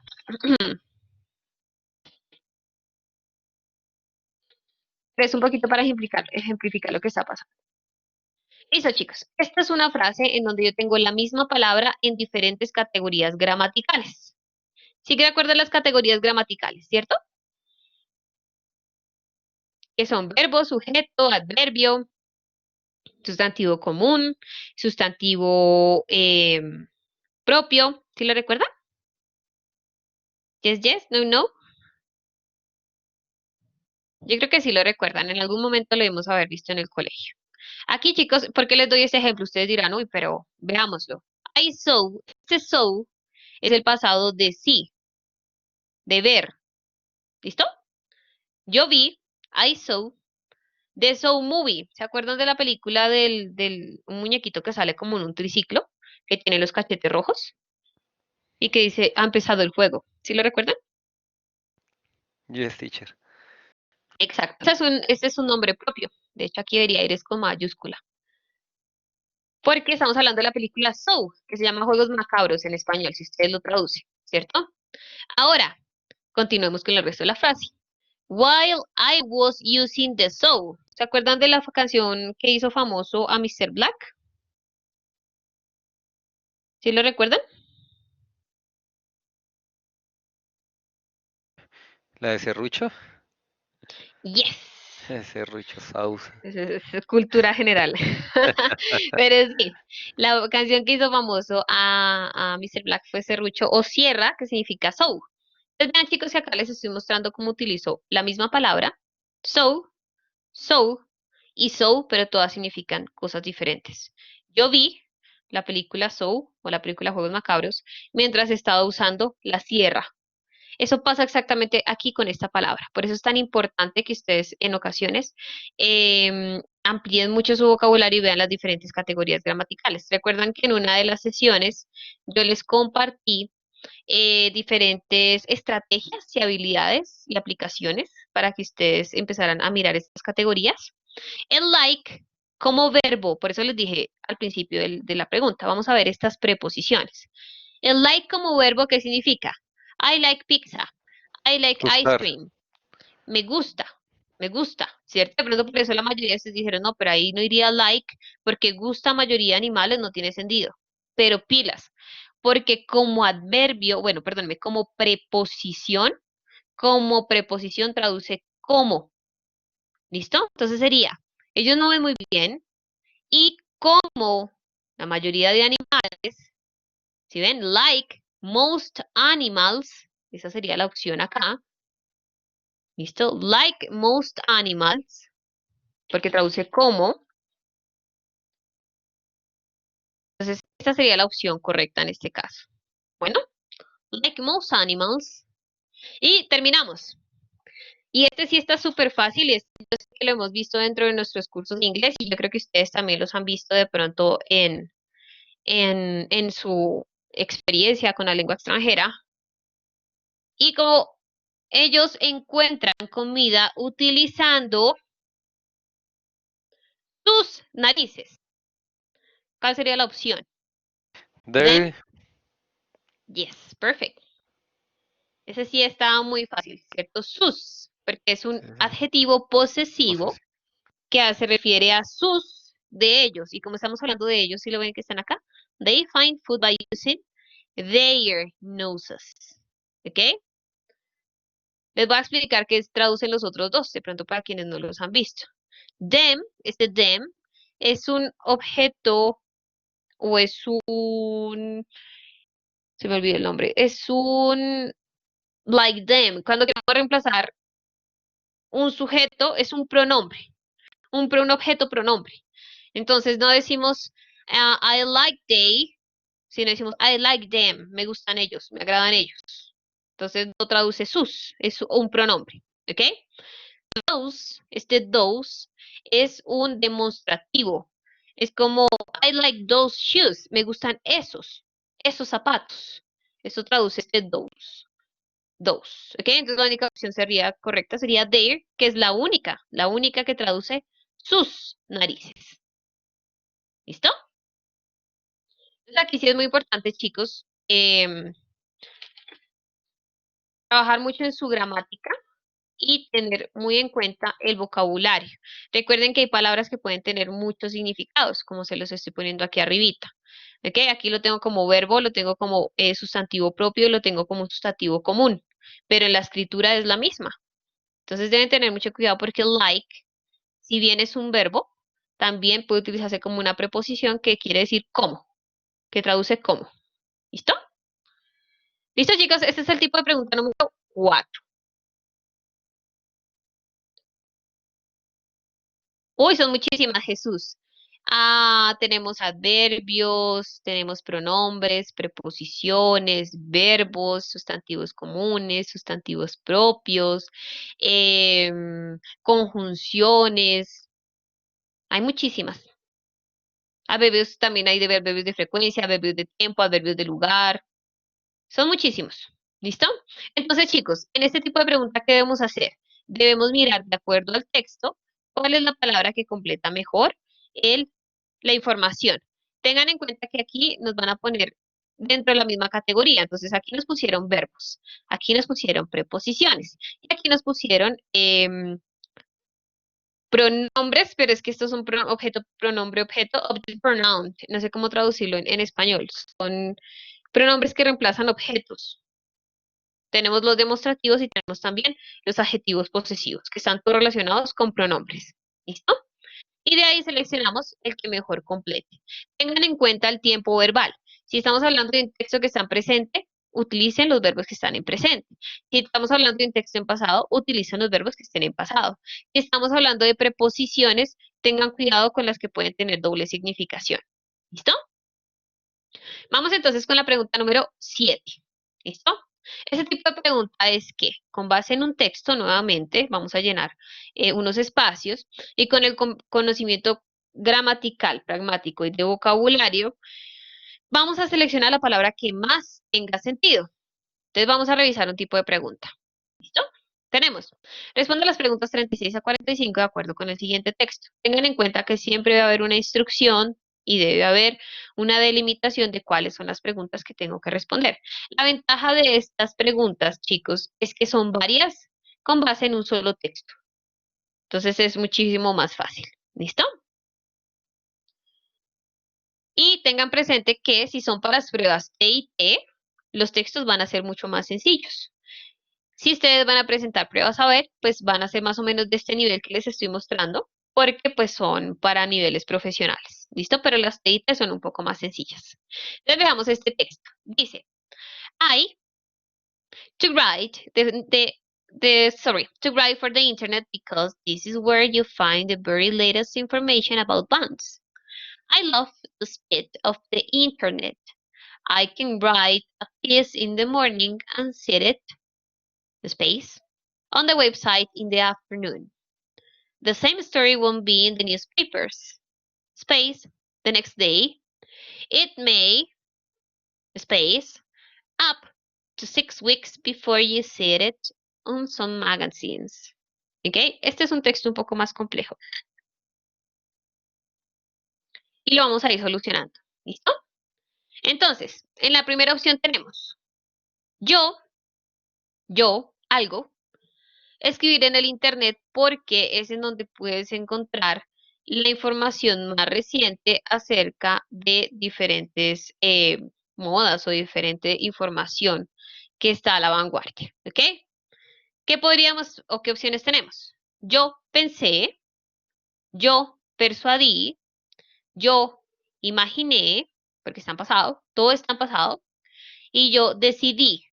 Es un poquito para ejemplificar lo que está pasando. Listo, chicos. Esta es una frase en donde yo tengo la misma palabra en diferentes categorías gramaticales. Sí que recuerdan las categorías gramaticales, ¿cierto? Que son verbo, sujeto, adverbio, sustantivo común, sustantivo propio. ¿Sí lo recuerdan? Yes, yes, no, no. Yo creo que sí lo recuerdan. En algún momento lo debemos haber visto en el colegio. Aquí, chicos, ¿por qué les doy ese ejemplo? Ustedes dirán, uy, pero veámoslo. I saw, este saw es el pasado de sí, de ver. ¿Listo? Yo vi, I saw, The Saw Movie. ¿Se acuerdan de la película del un muñequito que sale como en un triciclo, que tiene los cachetes rojos y que dice, ha empezado el juego? ¿Sí lo recuerdan? Yes, teacher. Exacto. Este es un nombre propio. De hecho, aquí debería ir es con mayúscula. Porque estamos hablando de la película Saw, que se llama Juegos Macabros en español, si ustedes lo traducen, ¿cierto? Ahora, continuemos con el resto de la frase. While I was using the Saw. ¿Se acuerdan de la canción que hizo famoso a Mr. Black? ¿Sí lo recuerdan? ¿La de serrucho? Yes. Serrucho sauce. Es cultura general. Pero sí, la canción que hizo famoso a Mr. Black fue Serrucho o Sierra, que significa soul. Entonces, vean, chicos, que acá les estoy mostrando cómo utilizó la misma palabra, soul, soul y soul, pero todas significan cosas diferentes. Yo vi la película Soul o la película Juegos Macabros mientras estaba usando la sierra. Eso pasa exactamente aquí con esta palabra. Por eso es tan importante que ustedes en ocasiones amplíen mucho su vocabulario y vean las diferentes categorías gramaticales. Recuerdan que en una de las sesiones yo les compartí diferentes estrategias y habilidades y aplicaciones para que ustedes empezaran a mirar estas categorías. El like como verbo, por eso les dije al principio de la pregunta, vamos a ver estas preposiciones. El like como verbo, ¿qué significa? I like pizza. I like ice Gustar. cream. Me gusta, ¿cierto? De pronto por eso la mayoría de ustedes dijeron, no, pero ahí no iría like, porque gusta mayoría de animales no tiene sentido. Pero pilas, porque como adverbio, bueno, perdónme, como preposición traduce como, ¿listo? Entonces sería, ellos no ven muy bien y como la mayoría de animales, si ven, like most animals, esa sería la opción acá, ¿listo? Like most animals, porque traduce como. Entonces, esta sería la opción correcta en este caso. Bueno, like most animals. Y terminamos. Y este sí está súper fácil y este yo sé que lo hemos visto dentro de nuestros cursos de inglés y yo creo que ustedes también los han visto de pronto en su experiencia con la lengua extranjera. Y como ellos encuentran comida utilizando sus narices. ¿Cuál sería la opción? Them? There. Yes, perfect. Ese sí está muy fácil, ¿cierto? Sus, porque es un adjetivo posesivo que se refiere a sus de ellos. Y como estamos hablando de ellos, si lo ven que están acá, they find food by using their noses. ¿Ok? Les voy a explicar qué traducen los otros dos, de pronto para quienes no los han visto. Them, este them, es un objeto o es un, se me olvidó el nombre, es un like them. Cuando queremos reemplazar un sujeto, es un pronombre. un objeto pronombre. Entonces no decimos I like they, sino decimos I like them, me gustan ellos, me agradan ellos. Entonces no traduce sus, es un pronombre, ¿ok? Those es un demostrativo. Es como I like those shoes, me gustan esos zapatos. Eso traduce those, ¿ok? Entonces la única opción sería correcta sería their, que es la única que traduce sus narices. ¿Listo? Entonces aquí sí es muy importante, chicos, trabajar mucho en su gramática y tener muy en cuenta el vocabulario. Recuerden que hay palabras que pueden tener muchos significados, como se los estoy poniendo aquí arribita. ¿Ok? Aquí lo tengo como verbo, lo tengo como sustantivo propio, lo tengo como sustantivo común, pero en la escritura es la misma. Entonces deben tener mucho cuidado porque like, si bien es un verbo, también puede utilizarse como una preposición que quiere decir como, que traduce como. ¿Listo? Listo, chicos, este es el tipo de pregunta número 4. Uy, son muchísimas, Jesús. Tenemos adverbios, tenemos pronombres, preposiciones, verbos, sustantivos comunes, sustantivos propios, conjunciones. Hay muchísimas. Adverbios también hay de adverbios de frecuencia, adverbios de tiempo, adverbios de lugar. Son muchísimos. ¿Listo? Entonces, chicos, en este tipo de preguntas, ¿qué debemos hacer? Debemos mirar de acuerdo al texto cuál es la palabra que completa mejor el, la información. Tengan en cuenta que aquí nos van a poner dentro de la misma categoría. Entonces, aquí nos pusieron verbos, aquí nos pusieron preposiciones y aquí nos pusieron pronombres, pero es que estos son objeto, pronombre, objeto, object pronoun. No sé cómo traducirlo en español. Son pronombres que reemplazan objetos. Tenemos los demostrativos y tenemos también los adjetivos posesivos, que están todos relacionados con pronombres. ¿Listo? Y de ahí seleccionamos el que mejor complete. Tengan en cuenta el tiempo verbal. Si estamos hablando de un texto que está en presente, utilicen los verbos que están en presente. Si estamos hablando de un texto en pasado, utilicen los verbos que estén en pasado. Si estamos hablando de preposiciones, tengan cuidado con las que pueden tener doble significación. ¿Listo? Vamos entonces con la pregunta número 7. ¿Listo? Ese tipo de pregunta es que, con base en un texto, nuevamente, vamos a llenar unos espacios y con el conocimiento gramatical, pragmático y de vocabulario, vamos a seleccionar la palabra que más tenga sentido. Entonces vamos a revisar un tipo de pregunta. ¿Listo? Tenemos. Responde las preguntas 36 a 45 de acuerdo con el siguiente texto. Tengan en cuenta que siempre debe haber una instrucción y debe haber una delimitación de cuáles son las preguntas que tengo que responder. La ventaja de estas preguntas, chicos, es que son varias con base en un solo texto. Entonces es muchísimo más fácil. ¿Listo? Y tengan presente que si son para las pruebas T y T, los textos van a ser mucho más sencillos. Si ustedes van a presentar pruebas a ver, pues van a ser más o menos de este nivel que les estoy mostrando, porque pues son para niveles profesionales. ¿Listo? Pero las TIT son un poco más sencillas. Entonces veamos este texto. Dice, I to write to write for the internet because this is where you find the very latest information about bonds. I love the speed of the internet. I can write a piece in the morning and set it, space, on the website in the afternoon. The same story won't be in the newspapers. Space, the next day. It may, space, up to 6 weeks before you see it on some magazines. ¿Ok? Este es un texto un poco más complejo. Y lo vamos a ir solucionando. ¿Listo? Entonces, en la primera opción tenemos algo, escribir en el internet porque es en donde puedes encontrar la información más reciente acerca de diferentes modas o diferente información que está a la vanguardia. ¿Ok? ¿Qué podríamos o qué opciones tenemos? Yo pensé, yo persuadí, yo imaginé, porque están pasados, todo está en pasado, y yo decidí.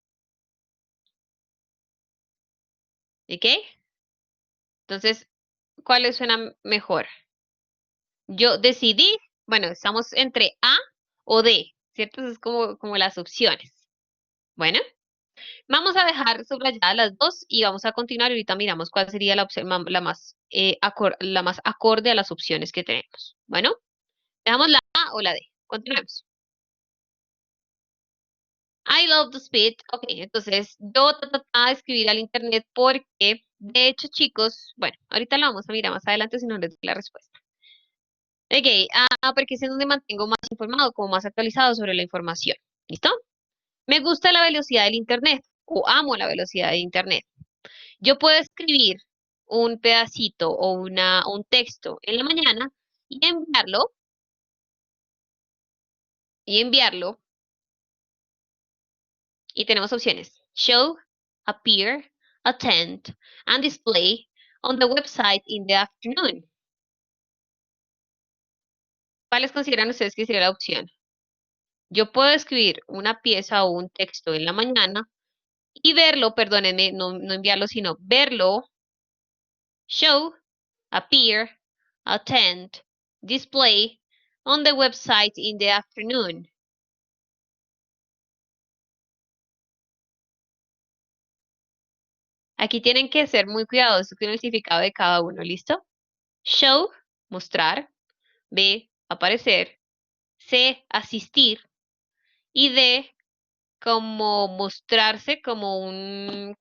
¿Ok? Entonces, ¿Cuál les suena mejor? Yo decidí, bueno, estamos entre A o D, ¿cierto? Eso es como las opciones. Bueno, vamos a dejar subrayadas las dos y vamos a continuar. Ahorita miramos cuál sería la opción la más acorde a las opciones que tenemos. Bueno, dejamos la A o la D. Continuemos. I love the speed. Ok, entonces yo trataba de escribir al internet porque, de hecho, chicos, bueno, ahorita lo vamos a mirar más adelante si no les doy la respuesta. Ok, porque es en donde mantengo más informado, como más actualizado sobre la información. ¿Listo? Me gusta la velocidad del internet o amo la velocidad del internet. Yo puedo escribir un pedacito o un texto en la mañana y enviarlo, y tenemos opciones. Show, appear, attend, and display on the website in the afternoon. ¿Cuáles consideran ustedes que sería la opción? Yo puedo escribir una pieza o un texto en la mañana y verlo, perdónenme, no enviarlo, sino verlo, show, appear, attend, display on the website in the afternoon. Aquí tienen que ser muy cuidadosos con el significado de cada uno, ¿listo? Show, mostrar, B, aparecer, C, asistir, y D, como mostrarse como un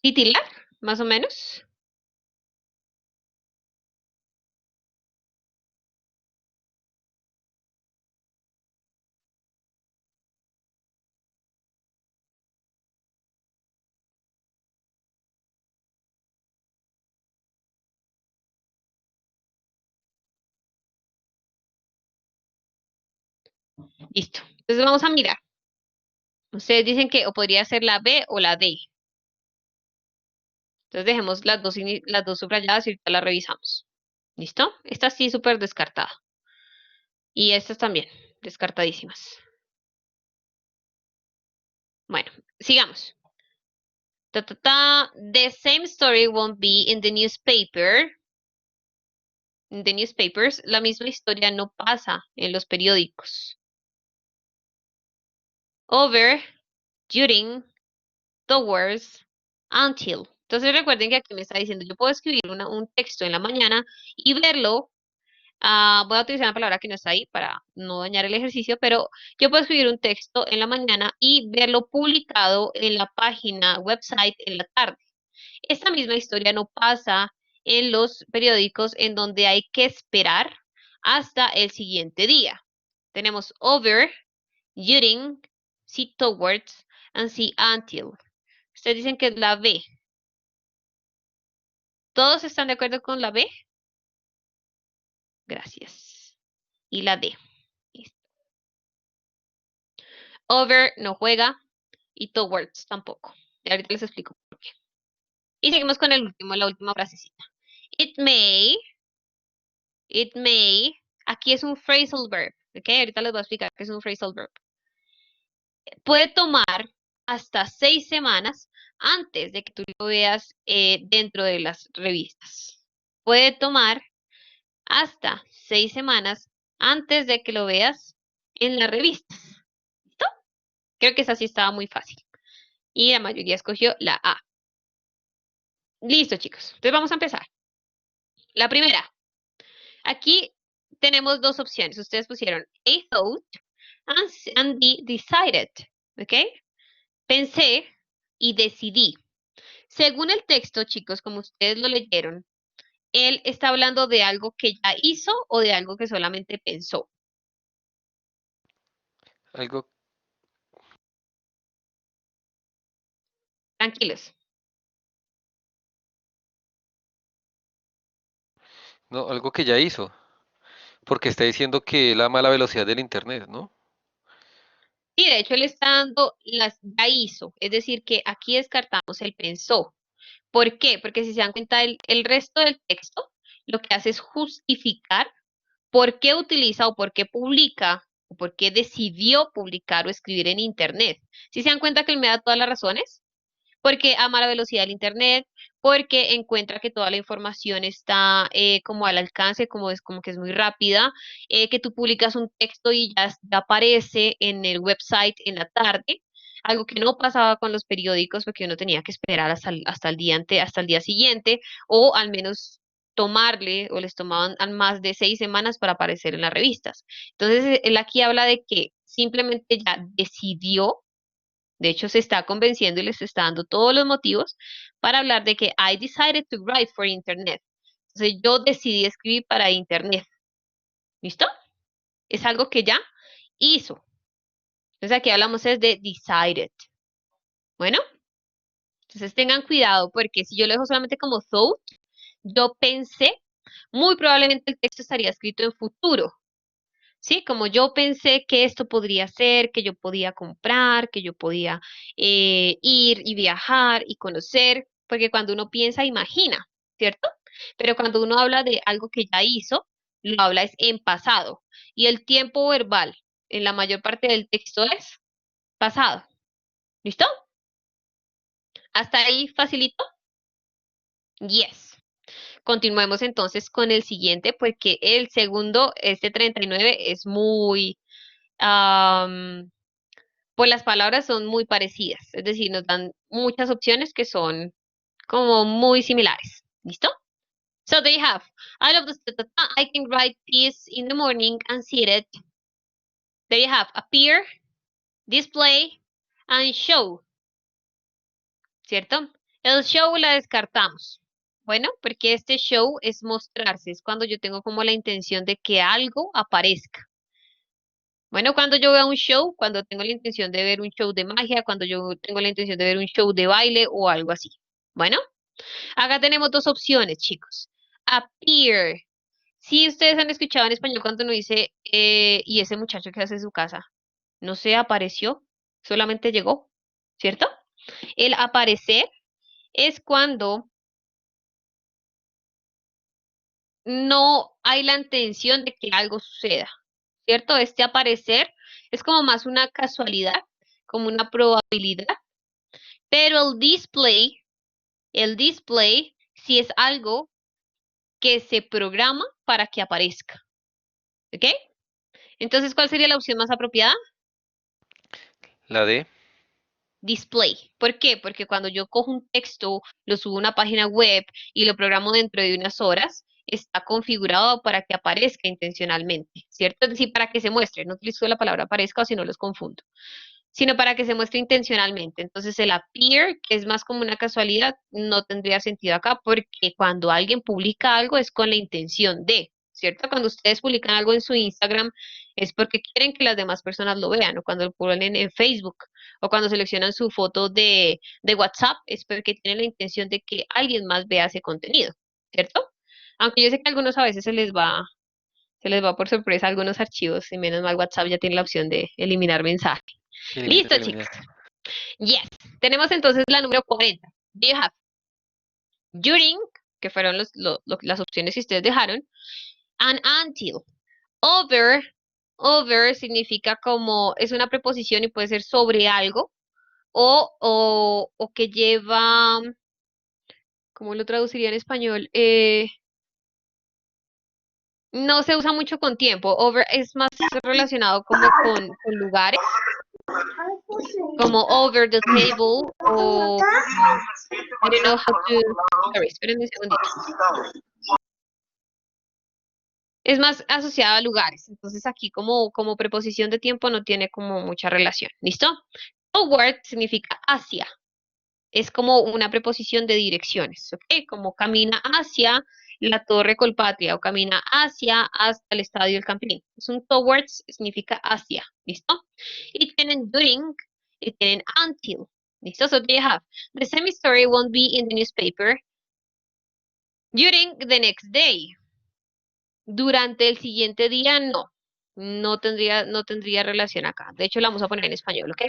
titular, más o menos. Listo. Entonces vamos a mirar. Ustedes dicen que o podría ser la B o la D. Entonces dejemos las dos subrayadas y ahorita las revisamos. ¿Listo? Esta sí súper descartada. Y estas también, descartadísimas. Bueno, sigamos. The same story won't be in the newspaper. In the newspapers, la misma historia no pasa en los periódicos. Over, during, towards, until. Entonces recuerden que aquí me está diciendo, yo puedo escribir un texto en la mañana y verlo. Voy a utilizar una palabra que no está ahí para no dañar el ejercicio, pero yo puedo escribir un texto en la mañana y verlo publicado en la página website en la tarde. Esta misma historia no pasa en los periódicos en donde hay que esperar hasta el siguiente día. Tenemos over, during, see towards, and see until. Ustedes dicen que es la B. ¿Todos están de acuerdo con la B? Gracias. Y la D. Listo. Over no juega y towards tampoco. Y ahorita les explico por qué. Y seguimos con la última frasecita. It may, aquí es un phrasal verb, ¿ok? Ahorita les voy a explicar qué es un phrasal verb. Puede tomar hasta 6 semanas antes de que tú lo veas dentro de las revistas. Puede tomar hasta 6 semanas antes de que lo veas en las revistas. ¿Listo? Creo que esa sí estaba muy fácil. Y la mayoría escogió la A. Listo, chicos. Entonces vamos a empezar. La primera. Aquí tenemos dos opciones. Ustedes pusieron A thought and B decided. ¿Ok? Pensé y decidí. Según el texto, chicos, como ustedes lo leyeron, él está hablando de algo que ya hizo o de algo que solamente pensó. Algo, Tranquilos. no, algo que ya hizo, porque está diciendo que él ama la velocidad del internet, ¿no? Sí, de hecho, él está dando las ya hizo. Es decir, que aquí descartamos el pensó. ¿Por qué? Porque si se dan cuenta, el resto del texto lo que hace es justificar por qué utiliza o por qué publica o por qué decidió publicar o escribir en Internet. Si se dan cuenta que él me da todas las razones, porque ama la velocidad del internet, porque encuentra que toda la información está como al alcance, como que es muy rápida, que tú publicas un texto y ya aparece en el website en la tarde, algo que no pasaba con los periódicos porque uno tenía que esperar hasta el día siguiente, o al menos tomarle, o les tomaban más de 6 semanas para aparecer en las revistas. Entonces, él aquí habla de que simplemente ya decidió, de hecho, se está convenciendo y les está dando todos los motivos para hablar de que I decided to write for Internet. Entonces, yo decidí escribir para Internet. ¿Listo? Es algo que ya hizo. Entonces, aquí hablamos es de decided. Bueno, entonces tengan cuidado porque si yo lo dejo solamente como thought, yo pensé, muy probablemente el texto estaría escrito en futuro. ¿Sí? Como yo pensé que esto podría ser, que yo podía comprar, que yo podía ir y viajar y conocer, porque cuando uno piensa, imagina, ¿cierto? Pero cuando uno habla de algo que ya hizo, lo habla es en pasado. Y el tiempo verbal en la mayor parte del texto es pasado. ¿Listo? ¿Hasta ahí facilito? Yes. Continuemos entonces con el siguiente, porque el segundo, este 39, es muy... pues las palabras son muy parecidas, es decir, nos dan muchas opciones que son como muy similares. ¿Listo? So they have, I love the I can write peace in the morning and see it. They have appear, display, and show, ¿cierto? El show la descartamos. Bueno, porque este show es mostrarse, es cuando yo tengo como la intención de que algo aparezca. Bueno, cuando yo veo un show, cuando tengo la intención de ver un show de magia, cuando yo tengo la intención de ver un show de baile o algo así. Bueno, acá tenemos dos opciones, chicos. Appear. Si ustedes han escuchado en español cuando uno dice, ¿y ese muchacho que hace en su casa? No se apareció, solamente llegó, ¿cierto? El aparecer es cuando no hay la intención de que algo suceda, ¿cierto? Este aparecer es como más una casualidad, como una probabilidad. Pero el display sí es algo que se programa para que aparezca. ¿Ok? Entonces, ¿cuál sería la opción más apropiada? La D. Display. ¿Por qué? Porque cuando yo cojo un texto, lo subo a una página web y lo programo dentro de unas horas, está configurado para que aparezca intencionalmente, ¿cierto? Es decir, para que se muestre. No utilizo la palabra aparezca o si no los confundo, sino para que se muestre intencionalmente. Entonces el appear, que es más como una casualidad, no tendría sentido acá porque cuando alguien publica algo es con la intención de, ¿cierto? Cuando ustedes publican algo en su Instagram es porque quieren que las demás personas lo vean, o cuando lo ponen en Facebook, o cuando seleccionan su foto de WhatsApp es porque tienen la intención de que alguien más vea ese contenido, ¿cierto? Aunque yo sé que a algunos a veces se les va por sorpresa algunos archivos, y menos mal WhatsApp ya tiene la opción de eliminar mensajes. Listo, chicos. Eliminar. Yes. Tenemos entonces la número 40. Do you have during, que fueron las opciones que ustedes dejaron, and until. Over, over significa como, es una preposición y puede ser sobre algo, o que lleva, ¿cómo lo traduciría en español? No se usa mucho con tiempo. Over es más relacionado como con lugares, como over the table, o I don't know how to, sorry, espérenme un segundito. Es más asociado a lugares, entonces aquí como preposición de tiempo no tiene como mucha relación. ¿Listo? Toward significa hacia, es como una preposición de direcciones, ¿ok? Como camina hacia la Torre Colpatria o camina hacia hasta el Estadio El Campín. Es un towards, significa hacia, ¿listo? Y tienen during y tienen until, ¿listo? So they have, the same story won't be in the newspaper during the next day. Durante el siguiente día, no tendría relación acá. De hecho, la vamos a poner en español, ¿ok?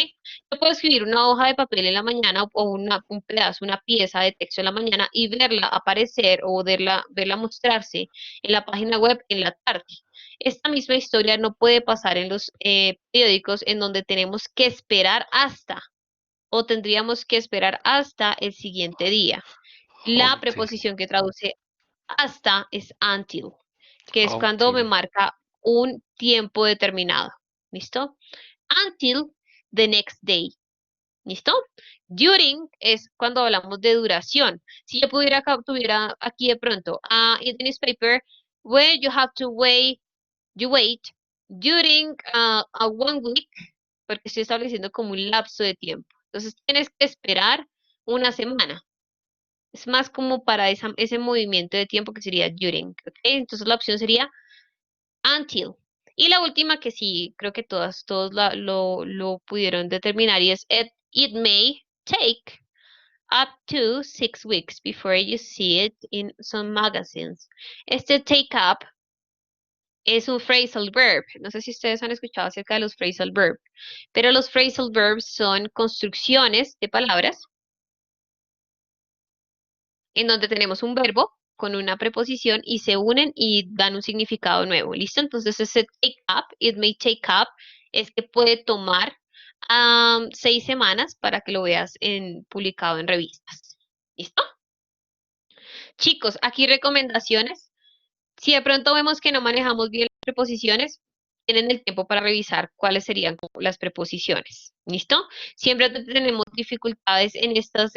Yo puedo escribir una hoja de papel en la mañana o un pedazo, una pieza de texto en la mañana y verla aparecer o verla mostrarse en la página web en la tarde. Esta misma historia no puede pasar en los periódicos en donde tenemos que esperar hasta o tendríamos que esperar hasta el siguiente día. La Until. preposición que traduce hasta es until, que es cuando me Until. marca un tiempo determinado. ¿Listo? Until the next day. ¿Listo? During es cuando hablamos de duración. Si yo tuviera aquí de pronto, in the newspaper, where you have to wait, you wait during a 1 week, porque estoy estableciendo como un lapso de tiempo. Entonces tienes que esperar una semana. Es más como para ese movimiento de tiempo que sería during. ¿Ok? Entonces la opción sería until. Y la última que sí, creo que todos lo pudieron determinar y es it may take up to 6 weeks before you see it in some magazines. Este take up es un phrasal verb. No sé si ustedes han escuchado acerca de los phrasal verbs, pero los phrasal verbs son construcciones de palabras en donde tenemos un verbo con una preposición y se unen y dan un significado nuevo. ¿Listo? Entonces ese take up, it may take up, es que puede tomar 6 semanas para que lo veas publicado en revistas. ¿Listo? Chicos, aquí recomendaciones. Si de pronto vemos que no manejamos bien las preposiciones, tienen el tiempo para revisar cuáles serían como las preposiciones. ¿Listo? Siempre tenemos dificultades en estas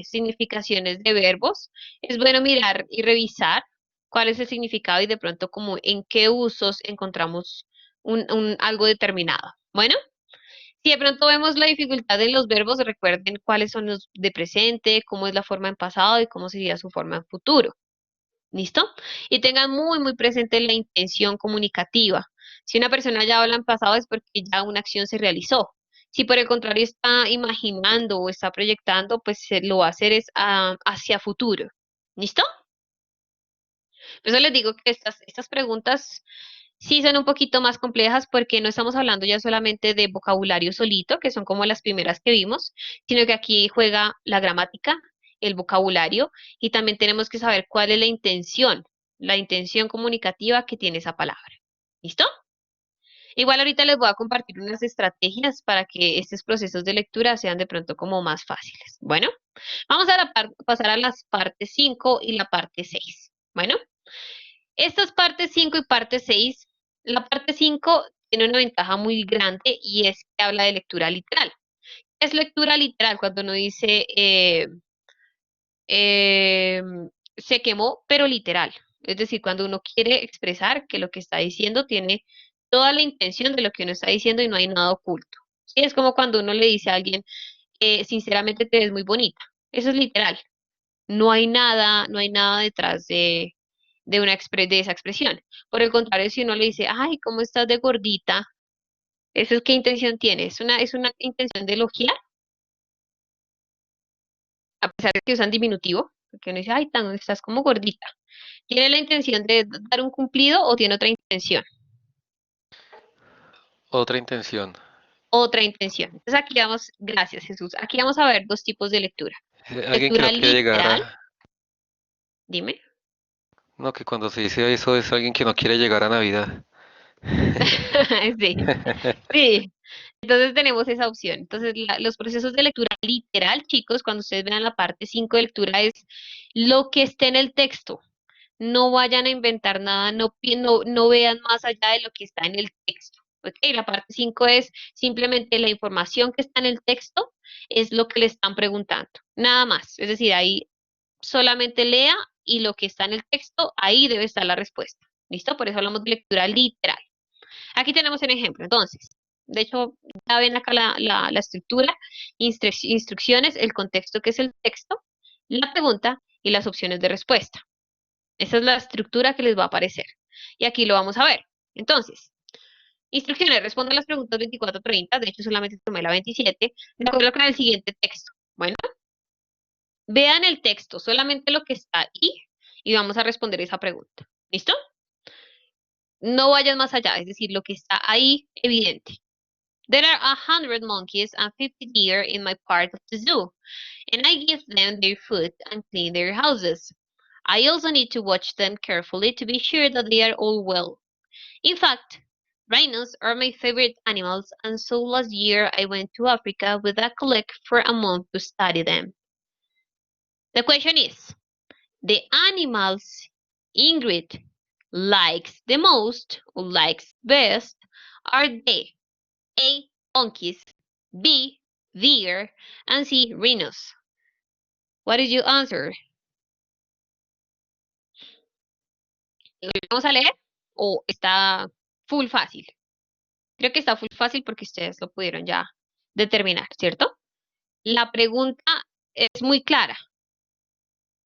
significaciones de verbos. Es bueno mirar y revisar cuál es el significado y de pronto como en qué usos encontramos algo determinado. Bueno, si de pronto vemos la dificultad de los verbos, recuerden cuáles son los de presente, cómo es la forma en pasado y cómo sería su forma en futuro. ¿Listo? Y tengan muy presente la intención comunicativa. Si una persona ya habla en pasado es porque ya una acción se realizó. Si por el contrario está imaginando o está proyectando, pues lo va a hacer es hacia futuro. ¿Listo? Por eso les digo que estas preguntas sí son un poquito más complejas porque no estamos hablando ya solamente de vocabulario solito, que son como las primeras que vimos, sino que aquí juega la gramática, el vocabulario y también tenemos que saber cuál es la intención comunicativa que tiene esa palabra. ¿Listo? Igual ahorita les voy a compartir unas estrategias para que estos procesos de lectura sean de pronto como más fáciles. Bueno, vamos a pasar a las partes 5 y la parte 6. Bueno, estas partes 5 y parte 6, la parte 5 tiene una ventaja muy grande y es que habla de lectura literal. Es lectura literal cuando uno dice eh, se quemó, pero literal. Es decir, cuando uno quiere expresar que lo que está diciendo tiene toda la intención de lo que uno está diciendo y no hay nada oculto. Sí, es como cuando uno le dice a alguien, sinceramente te ves muy bonita. Eso es literal. No hay nada detrás de esa expresión. Por el contrario, si uno le dice, ay, ¿cómo estás de gordita? ¿Eso es qué intención tiene? ¿Es una intención de elogiar? A pesar de que usan diminutivo, porque uno dice, ay, tan, estás como gordita. ¿Tiene la intención de dar un cumplido o tiene otra intención? Otra intención. Otra intención. Entonces aquí vamos, gracias Jesús, aquí vamos a ver dos tipos de lectura. Alguien que Lectura no quiere llegar literal, a... dime. No, que cuando se dice eso es alguien que no quiere llegar a Navidad. Sí, sí. Entonces tenemos esa opción. Entonces los procesos de lectura literal, chicos, cuando ustedes vean la parte 5 de lectura es lo que esté en el texto. No vayan a inventar nada, no vean más allá de lo que está en el texto. ¿Ok? La parte 5 es simplemente la información que está en el texto, es lo que le están preguntando. Nada más. Es decir, ahí solamente lea y lo que está en el texto, ahí debe estar la respuesta. ¿Listo? Por eso hablamos de lectura literal. Aquí tenemos un ejemplo. Entonces, de hecho, ya ven acá la estructura, instrucciones, el contexto que es el texto, la pregunta y las opciones de respuesta. Esa es la estructura que les va a aparecer. Y aquí lo vamos a ver. Entonces, instrucciones, respondan las preguntas 24-30. De hecho, solamente tomé la 27. De acuerdo con el siguiente texto. Bueno, vean el texto, solamente lo que está ahí, y vamos a responder esa pregunta. ¿Listo? No vayan más allá, es decir, lo que está ahí, evidente. There are 100 monkeys and 50 deer in my part of the zoo, and I give them their food and clean their houses. I also need to watch them carefully to be sure that they are all well. In fact, Rhinos are my favorite animals, and so last year I went to Africa with a colleague for a month to study them. The question is, the animals Ingrid likes the most or likes best are they A. Monkeys, B. Deer, and C. Rhinos. What did you answer? ¿Vamos a leer o está full fácil? Creo que está full fácil porque ustedes lo pudieron ya determinar, ¿cierto? La pregunta es muy clara.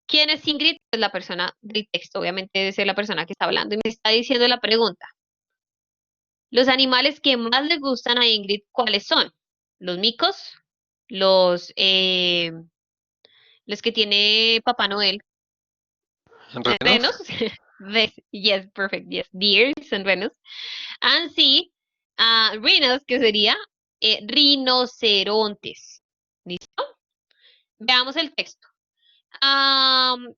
¿Quién es Ingrid? Es la persona del texto, obviamente debe ser la persona que está hablando y me está diciendo la pregunta. Los animales que más le gustan a Ingrid, ¿cuáles son? Los micos, los, eh, los que tiene Papá Noel, ¿Renos? renos, yes, perfect, yes, deers and renos, and sí, rhinos, que sería rinocerontes. ¿Listo? Veamos el texto.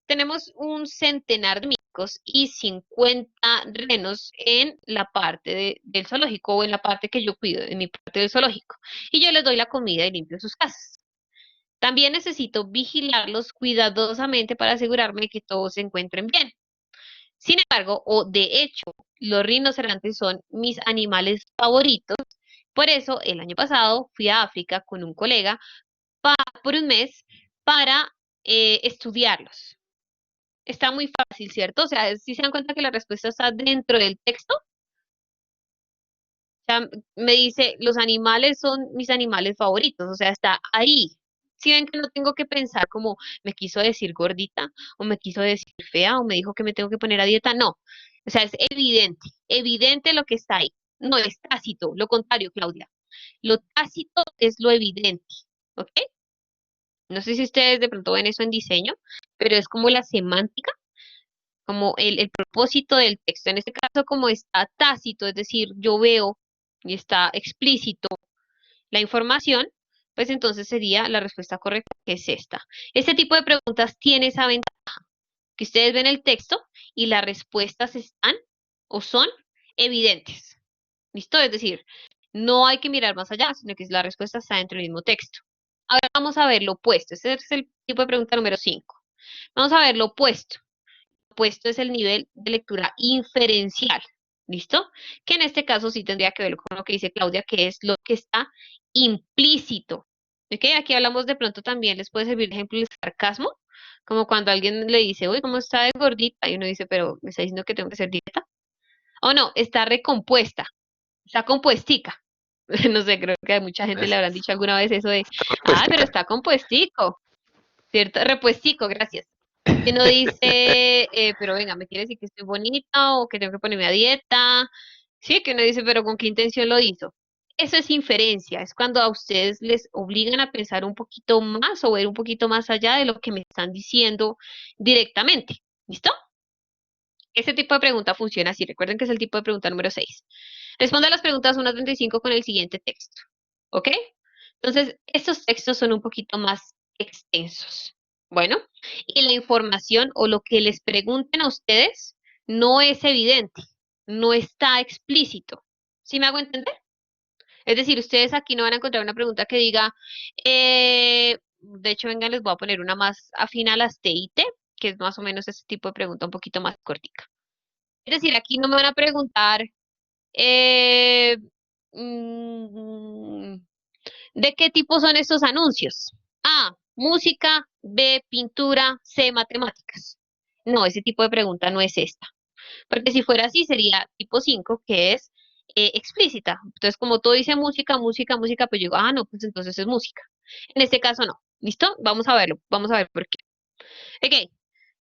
Tenemos un centenar de micos y 50 renos en la parte del zoológico o en la parte que yo cuido, en mi parte del zoológico. Y yo les doy la comida y limpio sus casas. También necesito vigilarlos cuidadosamente para asegurarme que todos se encuentren bien. Sin embargo, o de hecho, los rinocerontes son mis animales favoritos. Por eso, el año pasado fui a África con un colega por un mes para estudiarlos. Está muy fácil, ¿cierto? O sea, si se dan cuenta que la respuesta está dentro del texto. O sea, me dice, los animales son mis animales favoritos, o sea, está ahí. Si ven que no tengo que pensar como me quiso decir gordita, o me quiso decir fea, o me dijo que me tengo que poner a dieta, no. O sea, es evidente, evidente lo que está ahí. No es tácito, lo contrario, Claudia. Lo tácito es lo evidente, ¿ok? No sé si ustedes de pronto ven eso en diseño, pero es como la semántica, como el propósito del texto. En este caso, como está tácito, es decir, yo veo y está explícito la información, pues entonces sería la respuesta correcta, que es esta. Este tipo de preguntas tiene esa ventaja, que ustedes ven el texto y las respuestas están o son evidentes. ¿Listo? Es decir, no hay que mirar más allá, sino que la respuesta está dentro del mismo texto. Ahora vamos a ver lo opuesto. Este es el tipo de pregunta número 5. Vamos a ver lo opuesto. Lo opuesto es el nivel de lectura inferencial. ¿Listo? Que en este caso sí tendría que ver con lo que dice Claudia, que es lo que está implícito. ¿Ok? Aquí hablamos de pronto también, les puede servir de ejemplo el sarcasmo, como cuando alguien le dice, uy, ¿cómo está de gordita? Y uno dice, pero me está diciendo que tengo que hacer dieta. O no, está recompuesta, está compuestica. No sé, creo que a mucha gente le Es- habrán dicho alguna vez eso de, ah, pero Puestica. está compuestico, ¿cierto? Repuestico, gracias. Que uno dice, pero venga, ¿me quiere decir que estoy bonita o que tengo que ponerme a dieta? Sí, que uno dice, pero ¿con qué intención lo hizo? Eso es inferencia, es cuando a ustedes les obligan a pensar un poquito más o ver un poquito más allá de lo que me están diciendo directamente. ¿Listo? Ese tipo de pregunta funciona así. Recuerden que es el tipo de pregunta número 6. Responda a las preguntas 1 a 35 con el siguiente texto. ¿Ok? Entonces, estos textos son un poquito más extensos. Bueno, y la información o lo que les pregunten a ustedes no es evidente, no está explícito. ¿Sí me hago entender? Es decir, ustedes aquí no van a encontrar una pregunta que diga, de hecho, venga, les voy a poner una más afín a las TIT, que es más o menos ese tipo de pregunta un poquito más cortica. Es decir, aquí no me van a preguntar eh, mm, ¿de qué tipo son estos anuncios? A, música, B, pintura, C, matemáticas. No, ese tipo de pregunta no es esta. Porque si fuera así, sería tipo 5, que es explícita. Entonces, como todo dice música, música, música, pues yo digo, ah, no, pues entonces es música. En este caso no. ¿Listo? Vamos a verlo. Vamos a ver por qué. Ok.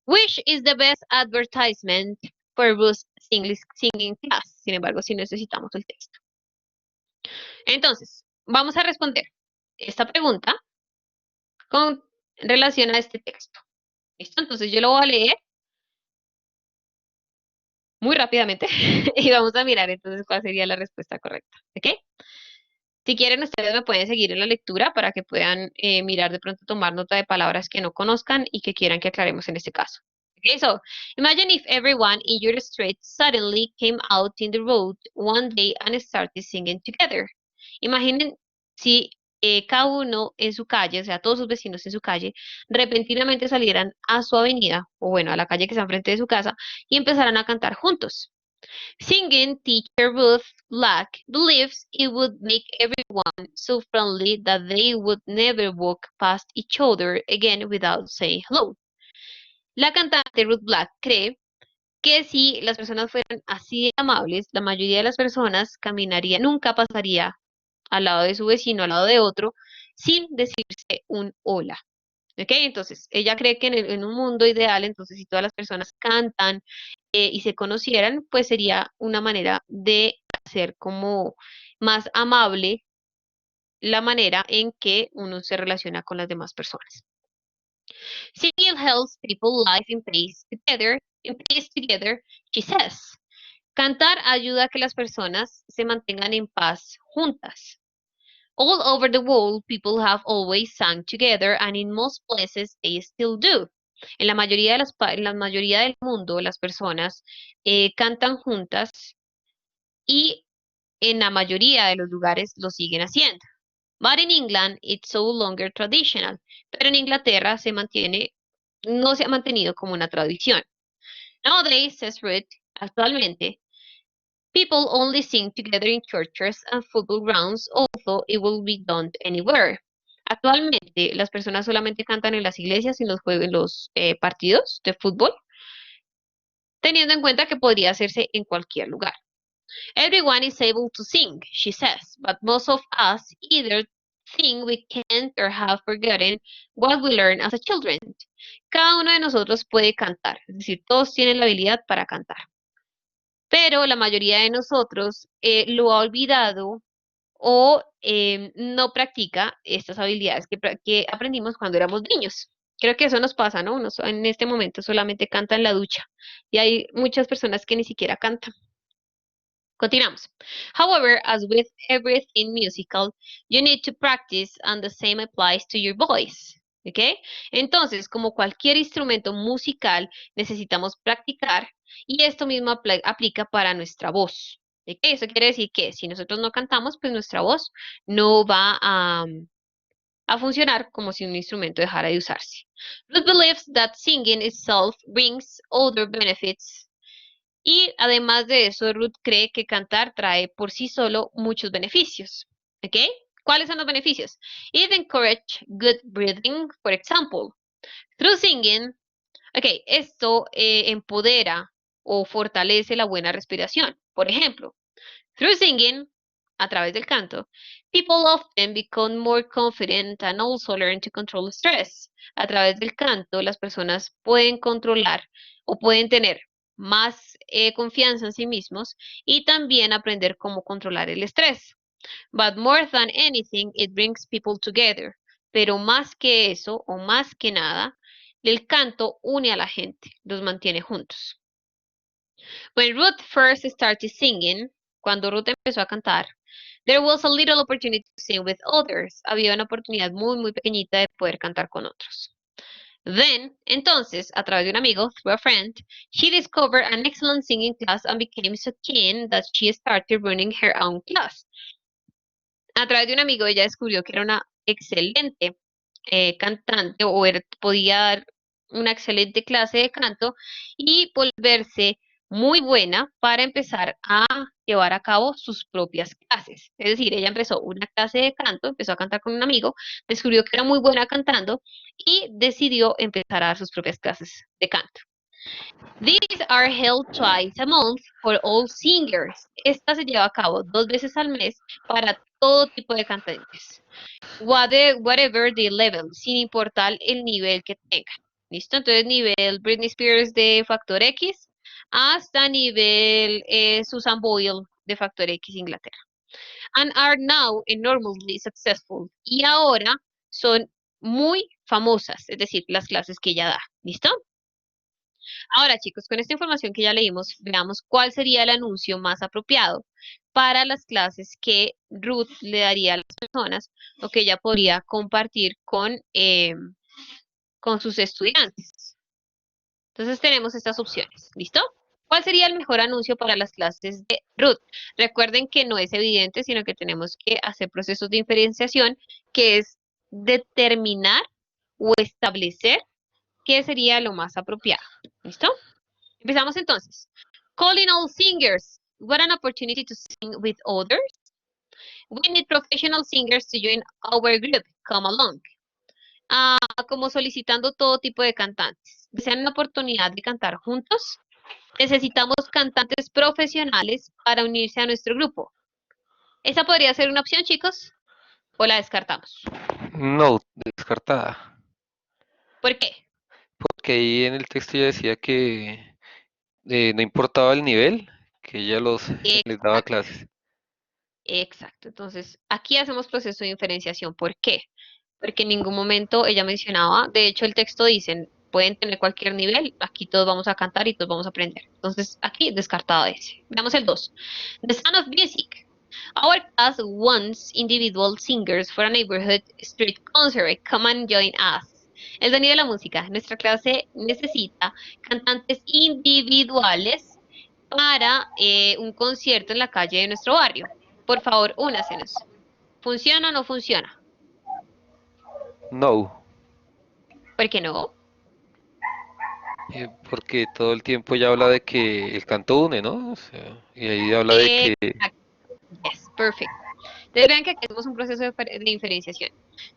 Which is the best advertisement for Bruce singing class? Sin embargo, si necesitamos el texto. Entonces, vamos a responder esta pregunta con relación a este texto. ¿Listo? Entonces yo lo voy a leer muy rápidamente y vamos a mirar entonces cuál sería la respuesta correcta. ¿Ok? Si quieren, ustedes me pueden seguir en la lectura para que puedan mirar de pronto, tomar nota de palabras que no conozcan y que quieran que aclaremos en este caso. Okay, so imagine if everyone in your street suddenly came out in the road one day and started singing together. Imaginen si cada uno en su calle, o sea, todos sus vecinos en su calle, repentinamente salieran a su avenida, o bueno, a la calle que está enfrente de su casa, y empezaran a cantar juntos. Singing, teacher Ruth Black believes it would make everyone so friendly that they would never walk past each other again without saying hello. La cantante Ruth Black cree que si las personas fueran así de amables, la mayoría de las personas caminaría, nunca pasaría al lado de su vecino, al lado de otro, sin decirse un hola. ¿Ok? Entonces, ella cree que en un mundo ideal, entonces si todas las personas cantan y se conocieran, pues sería una manera de hacer como más amable la manera en que uno se relaciona con las demás personas. Singing helps people live in peace together, she says. Cantar ayuda a que las personas se mantengan en paz juntas. All over the world, people have always sung together, and in most places they still do. En la mayoría, en la mayoría del mundo, las personas cantan juntas y en la mayoría de los lugares lo siguen haciendo. But in England, it's no longer traditional. Pero en Inglaterra no se ha mantenido como una tradición. Nowadays, says Ruth, actualmente, people only sing together in churches and football grounds, although it will be done anywhere. Actualmente, las personas solamente cantan en las iglesias y en los partidos de fútbol, teniendo en cuenta que podría hacerse en cualquier lugar. Everyone is able to sing, she says, but most of us either think we can't or have forgotten what we learned as a children. Cada uno de nosotros puede cantar, es decir, todos tienen la habilidad para cantar. Pero la mayoría de nosotros lo ha olvidado o no practica estas habilidades que aprendimos cuando éramos niños. Creo que eso nos pasa, ¿no? En este momento solamente canta en la ducha y hay muchas personas que ni siquiera cantan. Continuamos. However, as with everything musical, you need to practice and the same applies to your voice. ¿Ok? Entonces, como cualquier instrumento musical, necesitamos practicar y esto mismo aplica para nuestra voz. ¿Ok? Eso quiere decir que si nosotros no cantamos, pues nuestra voz no va a funcionar como si un instrumento dejara de usarse. Ruth believes that singing itself brings other benefits. Y además de eso, Ruth cree que cantar trae por sí solo muchos beneficios. ¿Ok? ¿Cuáles son los beneficios? It encourages good breathing, for example. Through singing, ok, esto empodera o fortalece la buena respiración. Por ejemplo, through singing, a través del canto, people often become more confident and also learn to control stress. A través del canto, las personas pueden controlar o pueden tener más confianza en sí mismos y también aprender cómo controlar el estrés. But more than anything, it brings people together. Pero más que eso, o más que nada, el canto une a la gente, los mantiene juntos. When Ruth first started singing, cuando Ruth empezó a cantar, there was a little opportunity to sing with others. Había una oportunidad muy, muy pequeñita de poder cantar con otros. Then, entonces, a través de un amigo, through a friend, she discovered an excellent singing class and became so keen that she started running her own class. A través de un amigo, ella descubrió que era una excelente cantante o podía dar una excelente clase de canto y volverse muy buena para empezar a llevar a cabo sus propias clases. Es decir, ella empezó una clase de canto, empezó a cantar con un amigo, descubrió que era muy buena cantando y decidió empezar a dar sus propias clases de canto. These are held twice a month for all singers. Esta se lleva a cabo 2 veces al mes para todo tipo de cantantes. Whatever the level, sin importar el nivel que tengan. ¿Listo? Entonces, nivel Britney Spears de Factor X hasta nivel Susan Boyle de Factor X Inglaterra. And are now enormously successful. Y ahora son muy famosas, es decir, las clases que ella da. ¿Listo? Ahora, chicos, con esta información que ya leímos, veamos cuál sería el anuncio más apropiado para las clases que Ruth le daría a las personas o que ella podría compartir con sus estudiantes. Entonces tenemos estas opciones, ¿listo? ¿Cuál sería el mejor anuncio para las clases de root? Recuerden que no es evidente, sino que tenemos que hacer procesos de diferenciación, que es determinar o establecer qué sería lo más apropiado. ¿Listo? Empezamos entonces. Calling all singers. What an opportunity to sing with others. We need professional singers to join our group. Come along. Como solicitando todo tipo de cantantes. ¿Desean una oportunidad de cantar juntos? Necesitamos cantantes profesionales para unirse a nuestro grupo. ¿Esa podría ser una opción, chicos? ¿O la descartamos? No, descartada. ¿Por qué? Porque ahí en el texto ya decía que no importaba el nivel, que ella les daba Exacto, clases. exacto. Entonces, aquí hacemos proceso de diferenciación. ¿Por qué? Porque en ningún momento ella mencionaba, de hecho el texto dice, pueden tener cualquier nivel, aquí todos vamos a cantar y todos vamos a aprender. Entonces, aquí descartado ese. Veamos el 2. The Sound of Music. Our class wants individual singers for a neighborhood street concert. Come and join us. El sonido de la música. Nuestra clase necesita cantantes individuales para un concierto en la calle de nuestro barrio. Por favor, únasenos. ¿Funciona o no funciona? No, ¿Por qué no? porque todo el tiempo ella habla de que el canto une, ¿no? O sea, y ahí habla de que, Exacto. Yes, perfect. Entonces vean que aquí hacemos un proceso de diferenciación.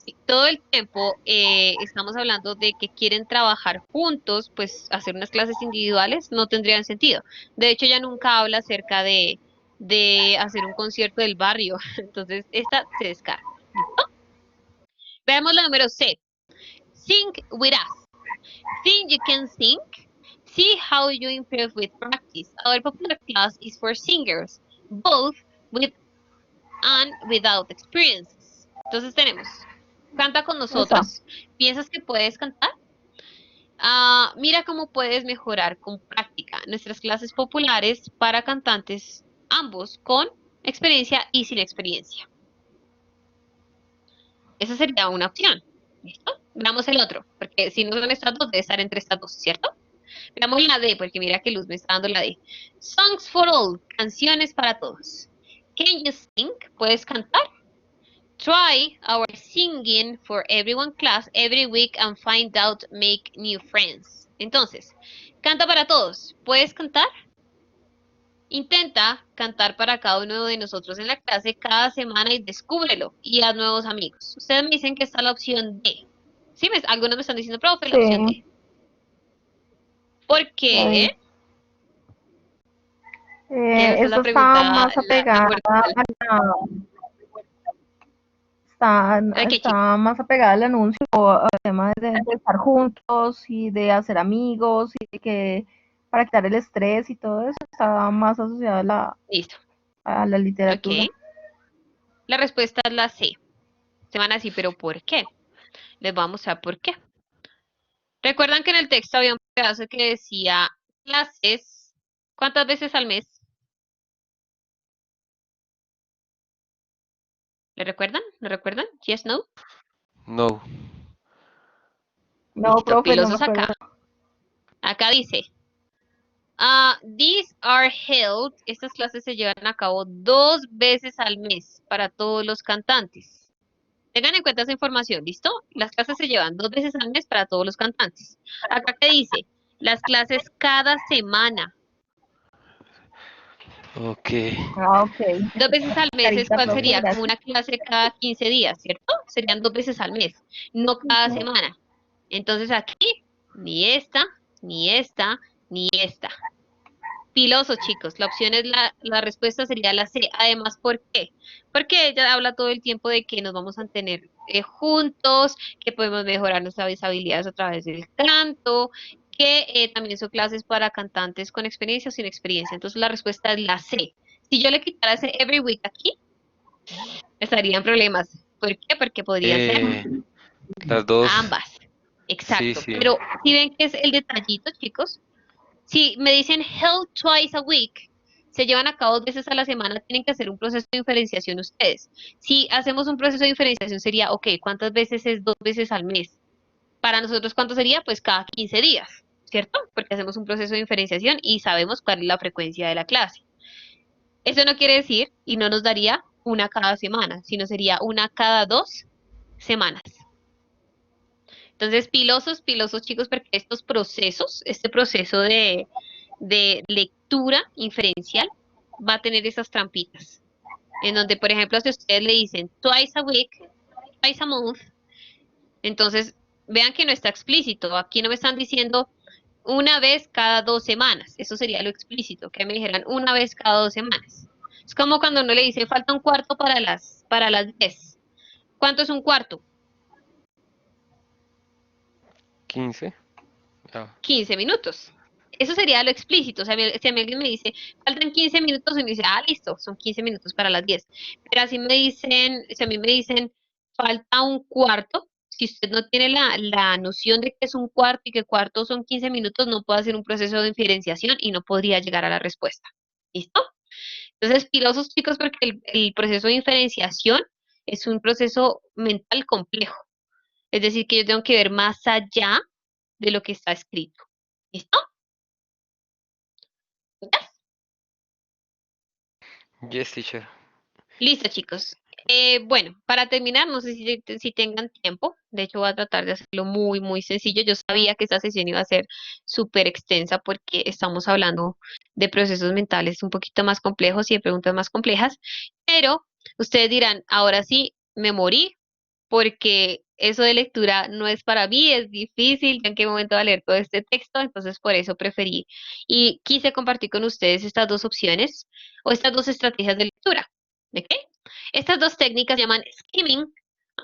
Si todo el tiempo estamos hablando de que quieren trabajar juntos, pues hacer unas clases individuales no tendrían sentido. De hecho, ella nunca habla acerca de hacer un concierto del barrio. Entonces, esta se descarta. ¿Listo? Veamos la número C. Sing with us. Think you can sing? See how you improve with practice. Our popular class is for singers, both with and without experiences. Entonces tenemos, canta con Esa. nosotros. ¿Piensas que puedes cantar? Mira cómo puedes mejorar con práctica. Nuestras clases populares para cantantes, ambos con experiencia y sin experiencia. Esa sería una opción. ¿Listo? Veamos el otro, porque si no son estas dos, debe estar entre estas dos, ¿cierto? Veamos la D, porque mira que Luz me está dando la D. Songs for all, canciones para todos. Can you sing? ¿Puedes cantar? Try our singing for everyone class every week and find out make new friends. Entonces, canta para todos. ¿Puedes cantar? Intenta cantar para cada uno de nosotros en la clase cada semana y descúbrelo y haz nuevos amigos. Ustedes me dicen que está la opción D. Sí, algunos me están diciendo, profe, la opción D. Sí. ¿Por qué? Ay, Esa es la esta está pregunta, más la apegada primordial. está más apegada al anuncio, al tema de estar juntos y de hacer amigos y de que para quitar el estrés y todo eso está más asociada Listo. a la literatura. Ok. La respuesta es la C. Se van a decir, ¿pero por qué? Les voy a mostrar por qué. Recuerdan que en el texto había un pedazo que decía clases, ¿cuántas veces al mes? ¿Le recuerdan? ¿Lo recuerdan? Yes, no. no, No, Listo, profe, no me pilosos acuerdo. acá. Acá dice, these are held, estas clases se llevan a cabo 2 veces al mes para todos los cantantes. Tengan en cuenta esa información, ¿listo? Las clases se llevan 2 veces al mes para todos los cantantes. Acá que dice, las clases cada semana. ok. Ok. 2 veces al mes es Carita, cuál profe, sería, como gracias. una clase cada 15 días, ¿cierto? Serían 2 veces al mes, no cada semana. Entonces aquí, ni esta, ni esta, ni esta. Pilosos, chicos, la opción es la respuesta sería la C. Además, ¿por qué? Porque ella habla todo el tiempo de que nos vamos a tener juntos, que podemos mejorar nuestras habilidades a través del canto, que también son clases para cantantes con experiencia o sin experiencia. Entonces la respuesta es la C. Si yo le quitara ese every week aquí, estarían problemas. ¿Por qué? Porque podrían ser Las dos, ambas. sí, Exacto. sí. Pero si ven que es el detallito, chicos, si me dicen held twice a week, se llevan a cabo 2 veces a la semana, tienen que hacer un proceso de diferenciación ustedes. Si hacemos un proceso de diferenciación sería, ok, ¿cuántas veces es 2 veces al mes? Para nosotros, ¿cuánto sería? Pues cada 15 días, ¿cierto? Porque hacemos un proceso de inferenciación y sabemos cuál es la frecuencia de la clase. Eso no quiere decir, y no nos daría una cada semana, sino sería una cada 2 semanas. Entonces, pilosos chicos, porque estos procesos, este proceso de lectura inferencial va a tener esas trampitas. En donde, por ejemplo, si ustedes le dicen twice a week, twice a month, entonces vean que no está explícito. Aquí no me están diciendo una vez cada 2 semanas. Eso sería lo explícito, que me dijeran una vez cada 2 semanas. Es como cuando uno le dice falta un cuarto para las 10. ¿Cuánto es un cuarto? 15. 15 minutos. Eso sería lo explícito. O sea, si a mí alguien me dice, faltan 15 minutos, y me dice, listo, son 15 minutos para las 10. Pero así me dicen, si a mí me dicen, falta un cuarto, si usted no tiene la noción de que es un cuarto y que cuarto son 15 minutos, no puede hacer un proceso de inferenciación y no podría llegar a la respuesta. ¿Listo? Entonces, pilosos chicos, porque el proceso de inferenciación es un proceso mental complejo. Es decir, que yo tengo que ver más allá de lo que está escrito. ¿Listo? ¿Ya? Yes, teacher. Listo, chicos. Bueno, para terminar, no sé si tengan tiempo. De hecho, voy a tratar de hacerlo muy, muy sencillo. Yo sabía que esta sesión iba a ser súper extensa porque estamos hablando de procesos mentales un poquito más complejos y de preguntas más complejas. Pero ustedes dirán, ahora sí, me morí porque eso de lectura no es para mí, es difícil, en qué momento voy a leer todo este texto, entonces por eso preferí y quise compartir con ustedes estas dos opciones o estas dos estrategias de lectura. ¿Ok? Estas dos técnicas se llaman skimming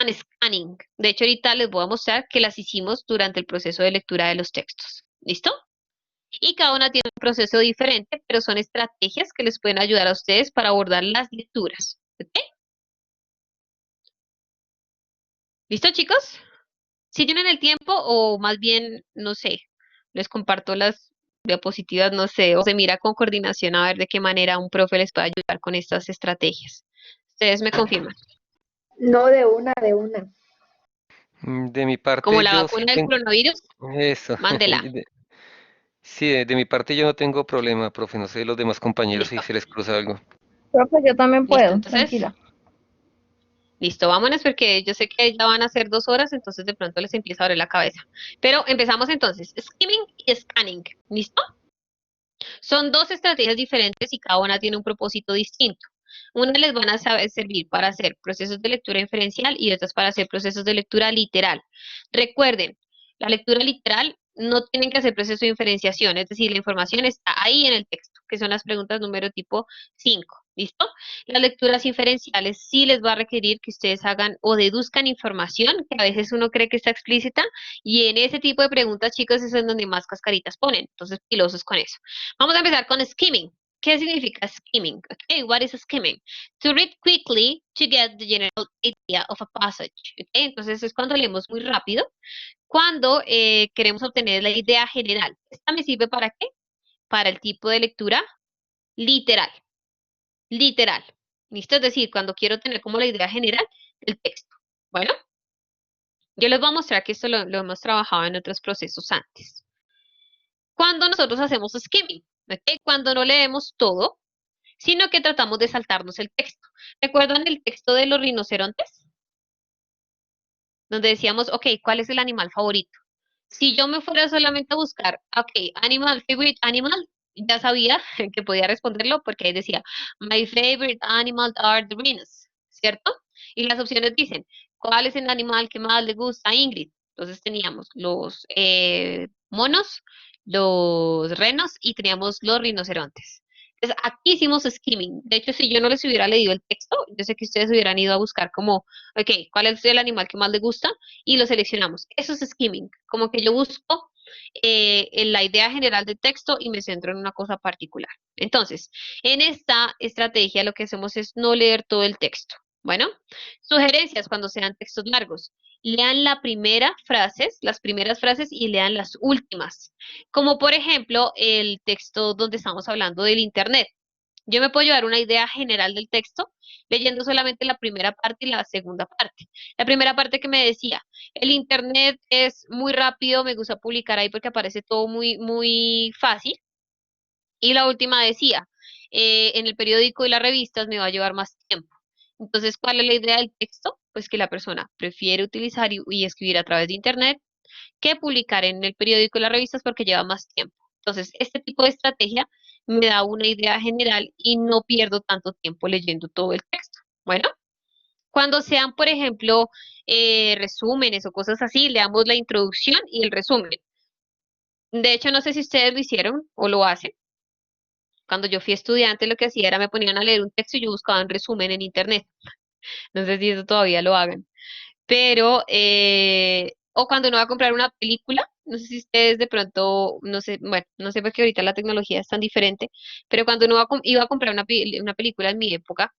and scanning. De hecho, ahorita les voy a mostrar que las hicimos durante el proceso de lectura de los textos. ¿Listo? Y cada una tiene un proceso diferente, pero son estrategias que les pueden ayudar a ustedes para abordar las lecturas. ¿Ok? ¿Listo, chicos? Si tienen el tiempo o más bien, no sé, les comparto las diapositivas, no sé, o se mira con coordinación a ver de qué manera un profe les puede ayudar con estas estrategias. Ustedes me confirman. No, de una, de una. De mi Como parte, la yo sí vacuna del tengo coronavirus, eso. mándela. Sí, de mi parte yo no tengo problema, profe. No sé los demás compañeros si Listo, se les cruza algo. Profe, yo también listo. puedo, Entonces, tranquila. listo, vámonos porque yo sé que ya van a ser 2 horas, entonces de pronto les empieza a abrir la cabeza. Pero empezamos entonces, skimming y scanning. ¿Listo? Son dos estrategias diferentes y cada una tiene un propósito distinto. Una les van a servir para hacer procesos de lectura inferencial y otras para hacer procesos de lectura literal. Recuerden, la lectura literal no tienen que hacer proceso de inferenciación, es decir, la información está ahí en el texto, que son las preguntas número tipo 5. ¿Listo? Las lecturas inferenciales sí les va a requerir que ustedes hagan o deduzcan información que a veces uno cree que está explícita y en ese tipo de preguntas, chicos, es en donde más cascaritas ponen. Entonces, pilosos con eso. Vamos a empezar con skimming. ¿Qué significa skimming? Okay, what is skimming? To read quickly to get the general idea of a passage. Okay, entonces es cuando leemos muy rápido, cuando queremos obtener la idea general. ¿Esta me sirve para qué? Para el tipo de lectura literal. Literal. ¿Listo? Es decir, cuando quiero tener como la idea general del texto. Bueno, yo les voy a mostrar que esto lo hemos trabajado en otros procesos antes. Cuando nosotros hacemos skimming, ¿ok? Cuando no leemos todo, sino que tratamos de saltarnos el texto. ¿Recuerdan el texto de los rinocerontes? Donde decíamos, ok, ¿cuál es el animal favorito? Si yo me fuera solamente a buscar, ok, animal, favorite animal, ya sabía que podía responderlo porque ahí decía, my favorite animal are the rhinos, ¿cierto? Y las opciones dicen, ¿cuál es el animal que más le gusta a Ingrid? Entonces teníamos los monos, los renos y teníamos los rinocerontes. Entonces aquí hicimos skimming. De hecho, si yo no les hubiera leído el texto, yo sé que ustedes hubieran ido a buscar como, ok, ¿cuál es el animal que más les gusta? Y lo seleccionamos. Eso es skimming, como que yo busco en la idea general del texto y me centro en una cosa particular. Entonces, en esta estrategia lo que hacemos es no leer todo el texto. Bueno, sugerencias cuando sean textos largos. Lean las primeras frases y lean las últimas. Como por ejemplo el texto donde estamos hablando del Internet. Yo me puedo llevar una idea general del texto leyendo solamente la primera parte y la segunda parte. La primera parte que me decía, el internet es muy rápido, me gusta publicar ahí porque aparece todo muy fácil. Y la última decía, en el periódico y las revistas me va a llevar más tiempo. Entonces, ¿cuál es la idea del texto? Pues que la persona prefiere utilizar y escribir a través de internet que publicar en el periódico y las revistas porque lleva más tiempo. Entonces, este tipo de estrategia me da una idea general y no pierdo tanto tiempo leyendo todo el texto. Bueno, cuando sean, por ejemplo, resúmenes o cosas así, leamos la introducción y el resumen. De hecho, no sé si ustedes lo hicieron o lo hacen. Cuando yo fui estudiante, lo que hacía era me ponían a leer un texto y yo buscaba un resumen en internet. No sé si eso todavía lo hagan. Pero, o cuando uno va a comprar una película, no sé si ustedes de pronto, no sé, bueno, no sé porque ahorita la tecnología es tan diferente, pero cuando uno iba a comprar una película en mi época,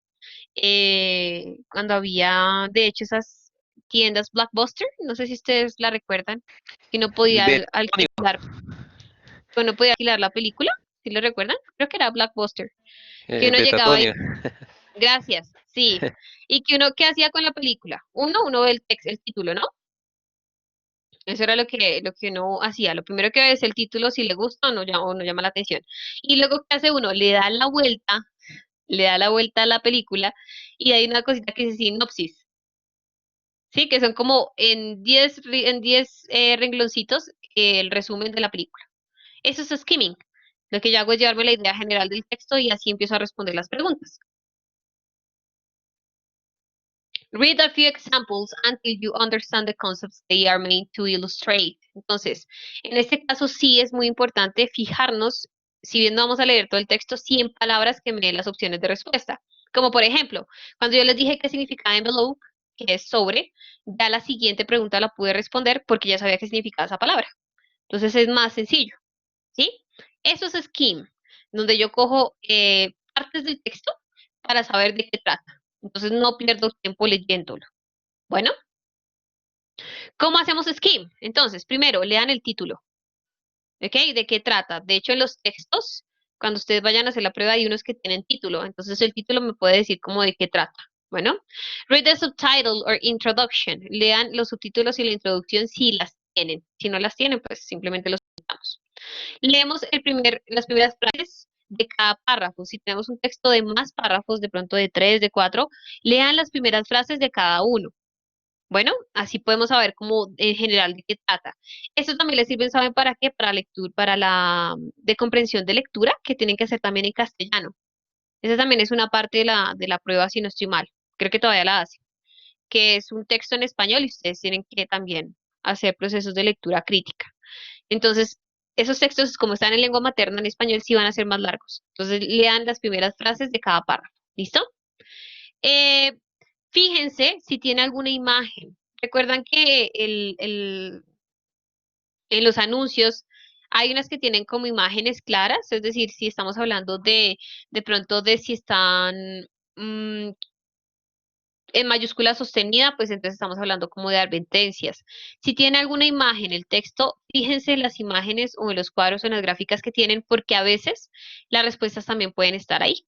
cuando había, de hecho, esas tiendas Blockbuster, no sé si ustedes la recuerdan, que uno El podía Betonio, alquilar la película, ¿sí lo recuerdan? Creo que era Blockbuster, que el uno llegaba ahí, Betatonio. gracias, sí, y que uno, ¿qué hacía con la película? Uno ve el título, ¿no? Eso era lo que uno hacía. Lo primero que ve es el título, si le gusta o no llama la atención. Y luego, ¿qué hace uno? Le da la vuelta a la película y hay una cosita que dice sinopsis, ¿sí? Que son como en 10 rengloncitos el resumen de la película. Eso es skimming. Lo que yo hago es llevarme la idea general del texto y así empiezo a responder las preguntas. Read a few examples until you understand the concepts they are meant to illustrate. Entonces, en este caso sí es muy importante fijarnos, si bien no vamos a leer todo el texto, sí en palabras que me den las opciones de respuesta. Como por ejemplo, cuando yo les dije qué significaba envelope, que es sobre, ya la siguiente pregunta la pude responder porque ya sabía qué significaba esa palabra. Entonces es más sencillo, ¿sí? Eso es Skim, donde yo cojo partes del texto para saber de qué trata. Entonces no pierdo tiempo leyéndolo. Bueno, ¿cómo hacemos Skim? Entonces, primero, lean el título, ¿ok? ¿De qué trata? De hecho, en los textos, cuando ustedes vayan a hacer la prueba, hay unos que tienen título. Entonces, el título me puede decir como de qué trata. Bueno, read the subtitle or introduction. Lean los subtítulos y la introducción si las tienen. Si no las tienen, pues simplemente los quitamos. Leemos las primeras frases de cada párrafo. Si tenemos un texto de más párrafos, de pronto de 3, de 4, lean las primeras frases de cada uno. Bueno, así podemos saber cómo en general de qué trata. Esto también les sirve, ¿saben para qué? Para lectura, para la de comprensión de lectura, que tienen que hacer también en castellano. Esa también es una parte de la prueba, si no estoy mal. Creo que todavía la hace, que es un texto en español y ustedes tienen que también hacer procesos de lectura crítica. Entonces, esos textos, como están en lengua materna en español, sí van a ser más largos. Entonces, lean las primeras frases de cada párrafo. ¿Listo? Eh, Fíjense si tiene alguna imagen. Recuerdan que en los anuncios hay unas que tienen como imágenes claras, es decir, si estamos hablando de pronto de si están mm, en mayúscula sostenida, pues entonces estamos hablando como de advertencias. Si tiene alguna imagen el texto, fíjense en las imágenes o en los cuadros o en las gráficas que tienen, porque a veces las respuestas también pueden estar ahí.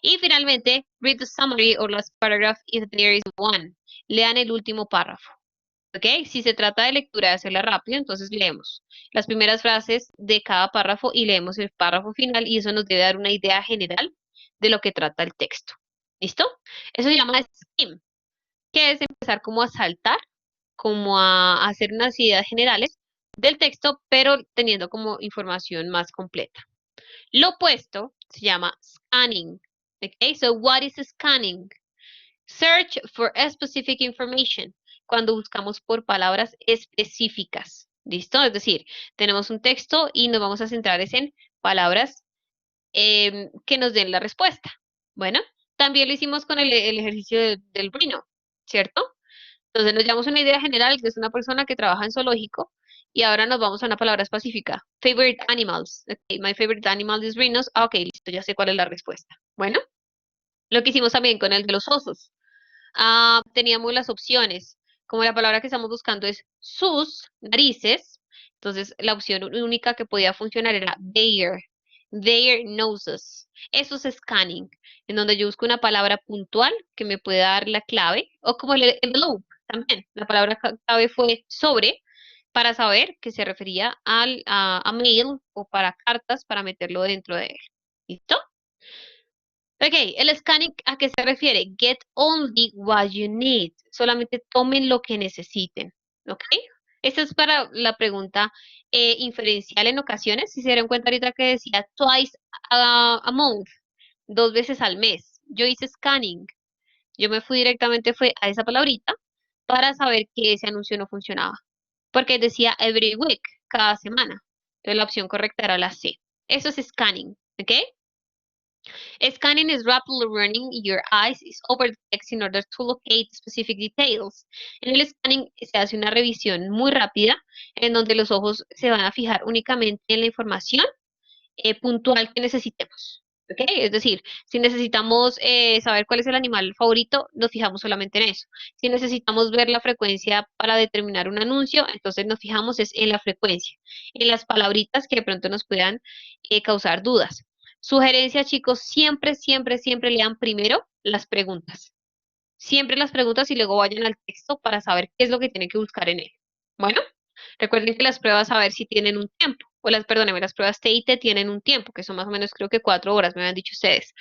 Y finalmente, read the summary or last paragraph if there is one. Lean el último párrafo. ¿Ok? Si se trata de lectura de hacerla rápido, entonces leemos las primeras frases de cada párrafo y leemos el párrafo final y eso nos debe dar una idea general de lo que trata el texto. ¿Listo? Eso se llama skim, que es empezar como a saltar, como a hacer unas ideas generales del texto, pero teniendo como información más completa. Lo opuesto se llama scanning. Okay, so what is scanning? Search for a specific information. Cuando buscamos por palabras específicas. ¿Listo? Es decir, tenemos un texto y nos vamos a centrar en palabras que nos den la respuesta. Bueno, también lo hicimos con el ejercicio del Rhino, ¿cierto? Entonces nos llevamos una idea general que es una persona que trabaja en zoológico y ahora nos vamos a una palabra específica. Favorite animals. Okay, my favorite animal is rhinos. Ah, ok, listo, ya sé cuál es la respuesta. Bueno, lo que hicimos también con el de los osos. Teníamos las opciones. Como la palabra que estamos buscando es sus narices, entonces la opción única que podía funcionar era their. their noses. Eso es scanning, en donde yo busco una palabra puntual que me pueda dar la clave, o como el envelope también. La palabra clave fue sobre, para saber que se refería a mail o para cartas para meterlo dentro de él. ¿Listo? Ok, el scanning, ¿a qué se refiere? Get only what you need. Solamente tomen lo que necesiten. ¿Ok? Esta es para la pregunta inferencial en ocasiones. Si se dieron cuenta ahorita que decía twice a month, 2 veces al mes. Yo hice scanning. Yo me fui directamente fue a esa palabrita para saber que ese anuncio no funcionaba. Porque decía every week, cada semana. Entonces la opción correcta era la C. Eso es scanning. ¿Ok? Scanning is rapidly running your eyes over the text in order to locate specific details. En el scanning se hace una revisión muy rápida en donde los ojos se van a fijar únicamente en la información puntual que necesitemos. ¿Ok? Es decir, si necesitamos saber cuál es el animal favorito, nos fijamos solamente en eso. Si necesitamos ver la frecuencia para determinar un anuncio, entonces nos fijamos es en la frecuencia, en las palabritas que de pronto nos puedan causar dudas. Sugerencia, chicos, siempre, siempre, siempre lean primero las preguntas. Siempre las preguntas y luego vayan al texto para saber qué es lo que tienen que buscar en él. Bueno, recuerden que las pruebas a ver si tienen un tiempo, o perdónenme, las pruebas TIT tienen un tiempo, que son más o menos creo que 4 horas, me habían dicho ustedes.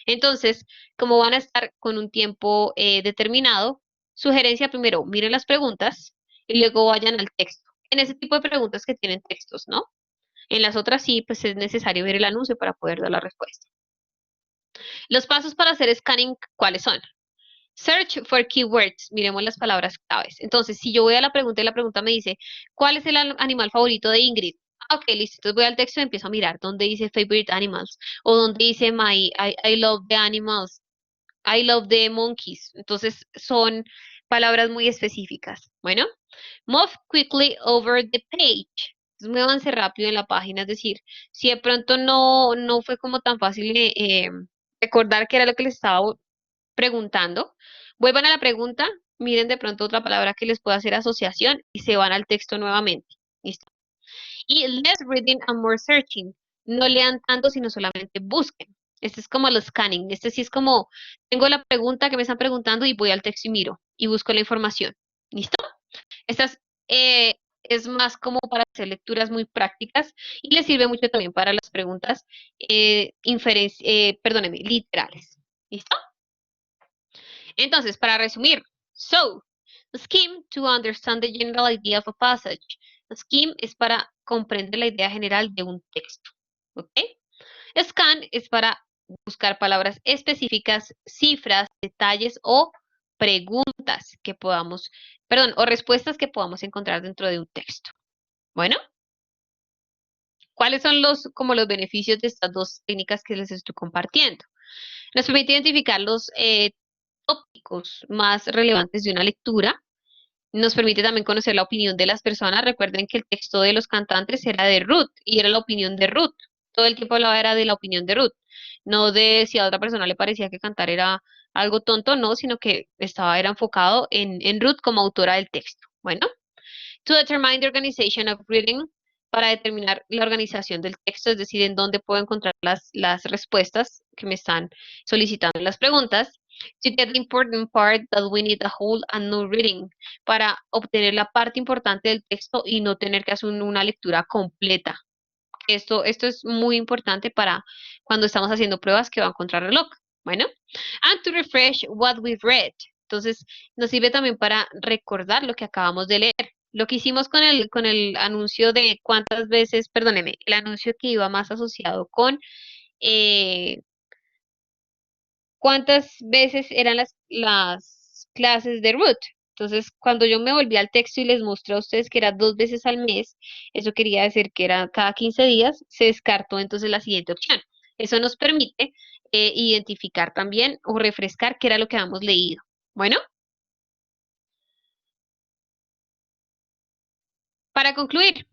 Entonces, como van a estar con un tiempo determinado, sugerencia primero, miren las preguntas y luego vayan al texto. En ese tipo de preguntas que tienen textos, ¿no? En las otras sí, pues es necesario ver el anuncio para poder dar la respuesta. Los pasos para hacer scanning, ¿cuáles son? Search for keywords. Miremos las palabras claves. Entonces, si yo voy a la pregunta y la pregunta me dice, ¿cuál es el animal favorito de Ingrid? Ok, listo. Entonces voy al texto y empiezo a mirar dónde dice favorite animals o dónde dice I love the animals, I love the monkeys. Entonces son palabras muy específicas. Bueno, move quickly over the page. Entonces, muévanse rápido en la página. Es decir, si de pronto no fue como tan fácil recordar qué era lo que les estaba preguntando, vuelvan a la pregunta, miren de pronto otra palabra que les pueda hacer asociación y se van al texto nuevamente. ¿Listo? Y less reading and more searching. No lean tanto, sino solamente busquen. Este es como el scanning. Este sí es como, tengo la pregunta que me están preguntando y voy al texto y miro y busco la información. ¿Listo? Estas es más como para hacer lecturas muy prácticas y les sirve mucho también para las preguntas perdóneme, literales. ¿Listo? Entonces, para resumir, so, skim to understand the general idea of a passage. Skim es para comprender la idea general de un texto. ¿Ok? Scan es para buscar palabras específicas, cifras, detalles o preguntas que podamos, perdón, o respuestas que podamos encontrar dentro de un texto. Bueno, ¿cuáles son como los beneficios de estas dos técnicas que les estoy compartiendo? Nos permite identificar los tópicos más relevantes de una lectura. Nos permite también conocer la opinión de las personas. Recuerden que el texto de los cantantes era de Ruth y era la opinión de Ruth. Todo el tiempo hablaba era de la opinión de Ruth, no de si a otra persona le parecía que cantar era algo tonto, no, sino que era enfocado en Ruth como autora del texto. Bueno, to determine the organization of reading, para determinar la organización del texto, es decir, en dónde puedo encontrar las respuestas que me están solicitando en las preguntas. To get the important part that we need a whole and no reading, para obtener la parte importante del texto y no tener que hacer una lectura completa. Esto es muy importante para cuando estamos haciendo pruebas que va a encontrar reloj. Bueno, and to refresh what we've read. Entonces, nos sirve también para recordar lo que acabamos de leer. Lo que hicimos con el anuncio de cuántas veces, perdóneme, el anuncio que iba más asociado con eh, cuántas veces eran las clases de Ruth. Entonces, cuando yo me volví al texto y les mostré a ustedes que era 2 veces al mes, eso quería decir que era cada 15 días, se descartó entonces la siguiente opción. Eso nos permite identificar también o refrescar qué era lo que habíamos leído. Bueno, para concluir,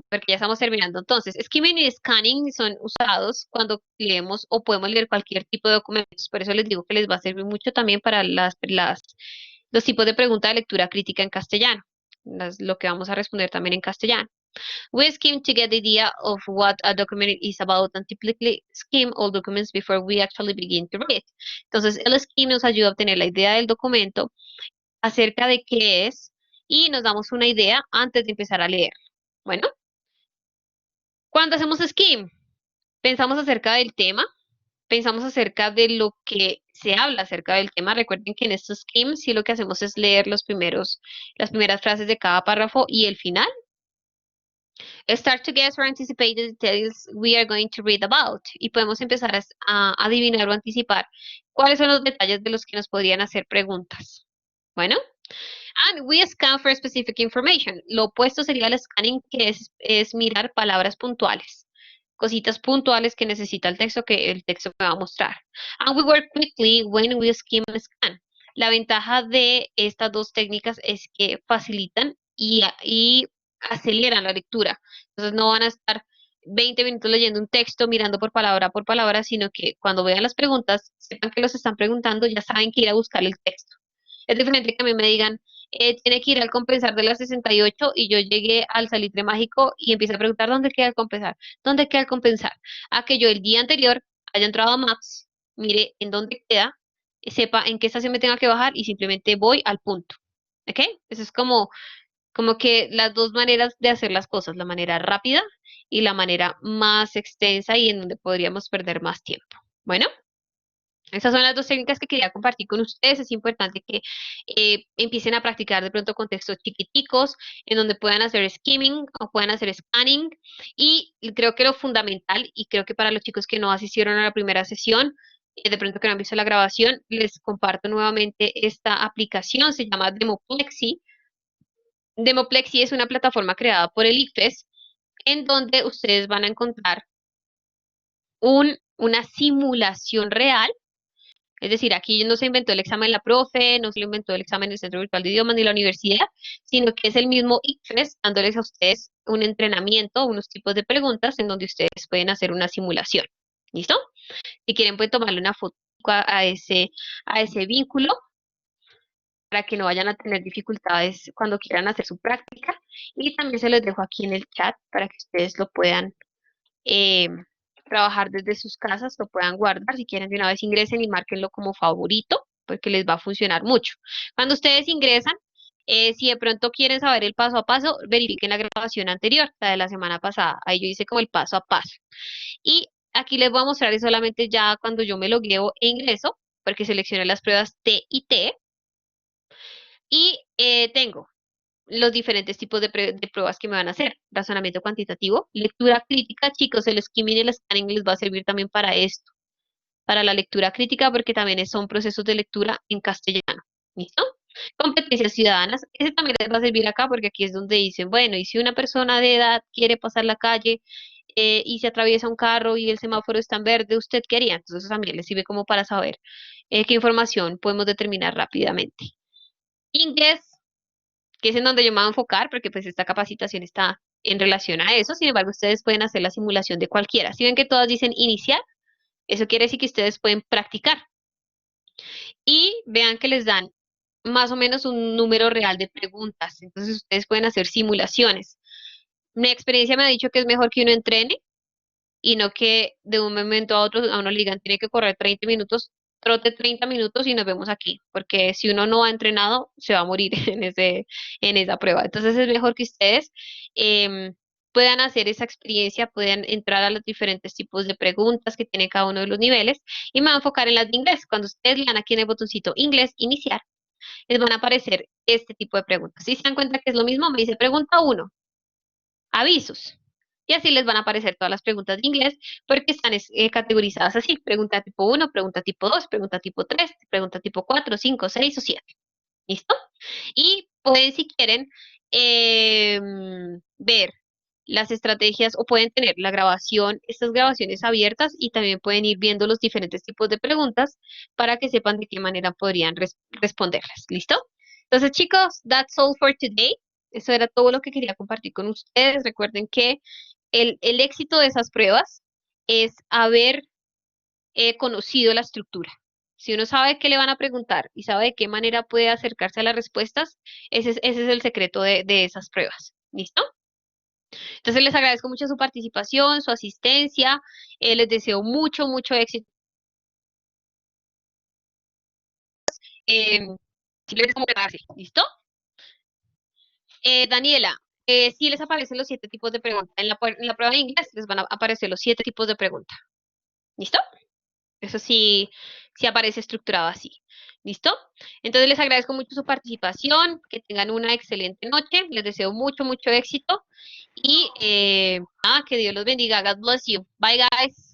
porque ya estamos terminando entonces, skimming y scanning son usados cuando leemos o podemos leer cualquier tipo de documentos. Por eso les digo que les va a servir mucho también para los tipos de pregunta de lectura crítica en castellano, lo que vamos a responder también en castellano. We skim to get the idea of what a document is about and typically skim all documents before we actually begin to read. Entonces, el skim nos ayuda a obtener la idea del documento acerca de qué es y nos damos una idea antes de empezar a leer. Bueno, cuando hacemos skim, pensamos acerca del tema, pensamos acerca de lo que se habla acerca del tema. Recuerden que en estos skims sí lo que hacemos es leer las primeras frases de cada párrafo y el final. Start to guess or anticipate the details we are going to read about. Y podemos empezar a adivinar o anticipar cuáles son los detalles de los que nos podrían hacer preguntas. Bueno, and we scan for specific information. Lo opuesto sería el scanning, que es mirar palabras puntuales, cositas puntuales que necesita el texto, que el texto me va a mostrar. And we work quickly when we skim and scan. La ventaja de estas dos técnicas es que facilitan y aceleran la lectura. Entonces no van a estar 20 minutos leyendo un texto, mirando por palabra, sino que cuando vean las preguntas, sepan que los están preguntando, ya saben que ir a buscar el texto. Es diferente que a mí me digan, tiene que ir al compensar de las 68 y yo llegué al salitre mágico y empiezo a preguntar dónde queda el compensar, dónde queda el compensar. A que yo el día anterior haya entrado a Maps, mire en dónde queda, sepa en qué estación me tenga que bajar y simplemente voy al punto. ¿Ok? Eso es como que las dos maneras de hacer las cosas, la manera rápida y la manera más extensa y en donde podríamos perder más tiempo. Bueno. Esas son las dos técnicas que quería compartir con ustedes. Es importante que empiecen a practicar de pronto con textos chiquiticos, en donde puedan hacer skimming o puedan hacer scanning. Y creo que lo fundamental, y creo que para los chicos que no asistieron a la primera sesión, de pronto que no han visto la grabación, les comparto nuevamente esta aplicación. Se llama Demoplexy. Demoplexy es una plataforma creada por el ICFES, en donde ustedes van a encontrar una simulación real. Es decir, aquí no se inventó el examen la profe, no se lo inventó el examen del Centro Virtual de Idiomas ni la universidad, sino que es el mismo ICFES dándoles a ustedes un entrenamiento, unos tipos de preguntas en donde ustedes pueden hacer una simulación. ¿Listo? Si quieren pueden tomarle una foto a ese vínculo para que no vayan a tener dificultades cuando quieran hacer su práctica. Y también se los dejo aquí en el chat para que ustedes lo puedan eh, trabajar desde sus casas, lo puedan guardar. Si quieren de una vez ingresen y márquenlo como favorito, porque les va a funcionar mucho. Cuando ustedes ingresan, si de pronto quieren saber el paso a paso, verifiquen la grabación anterior, la de la semana pasada. Ahí yo hice como el paso a paso. Y aquí les voy a mostrar solamente ya cuando yo me logueo e ingreso, porque seleccioné las pruebas T y T. Y tengo los diferentes tipos de pruebas que me van a hacer. Razonamiento cuantitativo, lectura crítica, chicos, el skimming y el scanning les va a servir también para esto, para la lectura crítica, porque también son procesos de lectura en castellano. ¿Listo? Competencias ciudadanas, ese también les va a servir acá, porque aquí es donde dicen, bueno, y si una persona de edad quiere pasar la calle y se atraviesa un carro y el semáforo está en verde, ¿usted qué haría? Entonces eso también les sirve como para saber qué información podemos determinar rápidamente. Inglés, que es en donde yo me voy a enfocar, porque pues esta capacitación está en relación a eso. Sin embargo, ustedes pueden hacer la simulación de cualquiera. Si ven que todas dicen iniciar, eso quiere decir que ustedes pueden practicar. Y vean que les dan más o menos un número real de preguntas. Entonces, ustedes pueden hacer simulaciones. Mi experiencia me ha dicho que es mejor que uno entrene y no que de un momento a otro a uno le digan tiene que correr 30 minutos, trote 30 minutos y nos vemos aquí, porque si uno no ha entrenado, se va a morir en esa prueba. Entonces es mejor que ustedes puedan hacer esa experiencia, puedan entrar a los diferentes tipos de preguntas que tiene cada uno de los niveles y me voy a enfocar en las de inglés. Cuando ustedes le dan aquí en el botoncito inglés, iniciar, les van a aparecer este tipo de preguntas. Si se dan cuenta que es lo mismo, me dice pregunta 1, avisos. Y así les van a aparecer todas las preguntas de inglés porque están categorizadas así. Pregunta tipo 1, pregunta tipo 2, pregunta tipo 3, pregunta tipo 4, 5, 6 o 7. ¿Listo? Y pueden, si quieren, ver las estrategias o pueden tener la grabación, estas grabaciones abiertas y también pueden ir viendo los diferentes tipos de preguntas para que sepan de qué manera podrían responderlas. ¿Listo? Entonces, chicos, that's all for today. Eso era todo lo que quería compartir con ustedes. Recuerden que el éxito de esas pruebas es haber conocido la estructura. Si uno sabe qué le van a preguntar y sabe de qué manera puede acercarse a las respuestas, ese es el secreto de esas pruebas. ¿Listo? Entonces les agradezco mucho su participación, su asistencia, les deseo mucho, mucho éxito. Simplemente como prepararse, ¿listo? Daniela, sí les aparecen los 7 tipos de preguntas. En la prueba de inglés les van a aparecer los 7 tipos de preguntas. ¿Listo? Eso sí, sí aparece estructurado así. ¿Listo? Entonces les agradezco mucho su participación, que tengan una excelente noche, les deseo mucho, mucho éxito y que Dios los bendiga. God bless you. Bye, guys.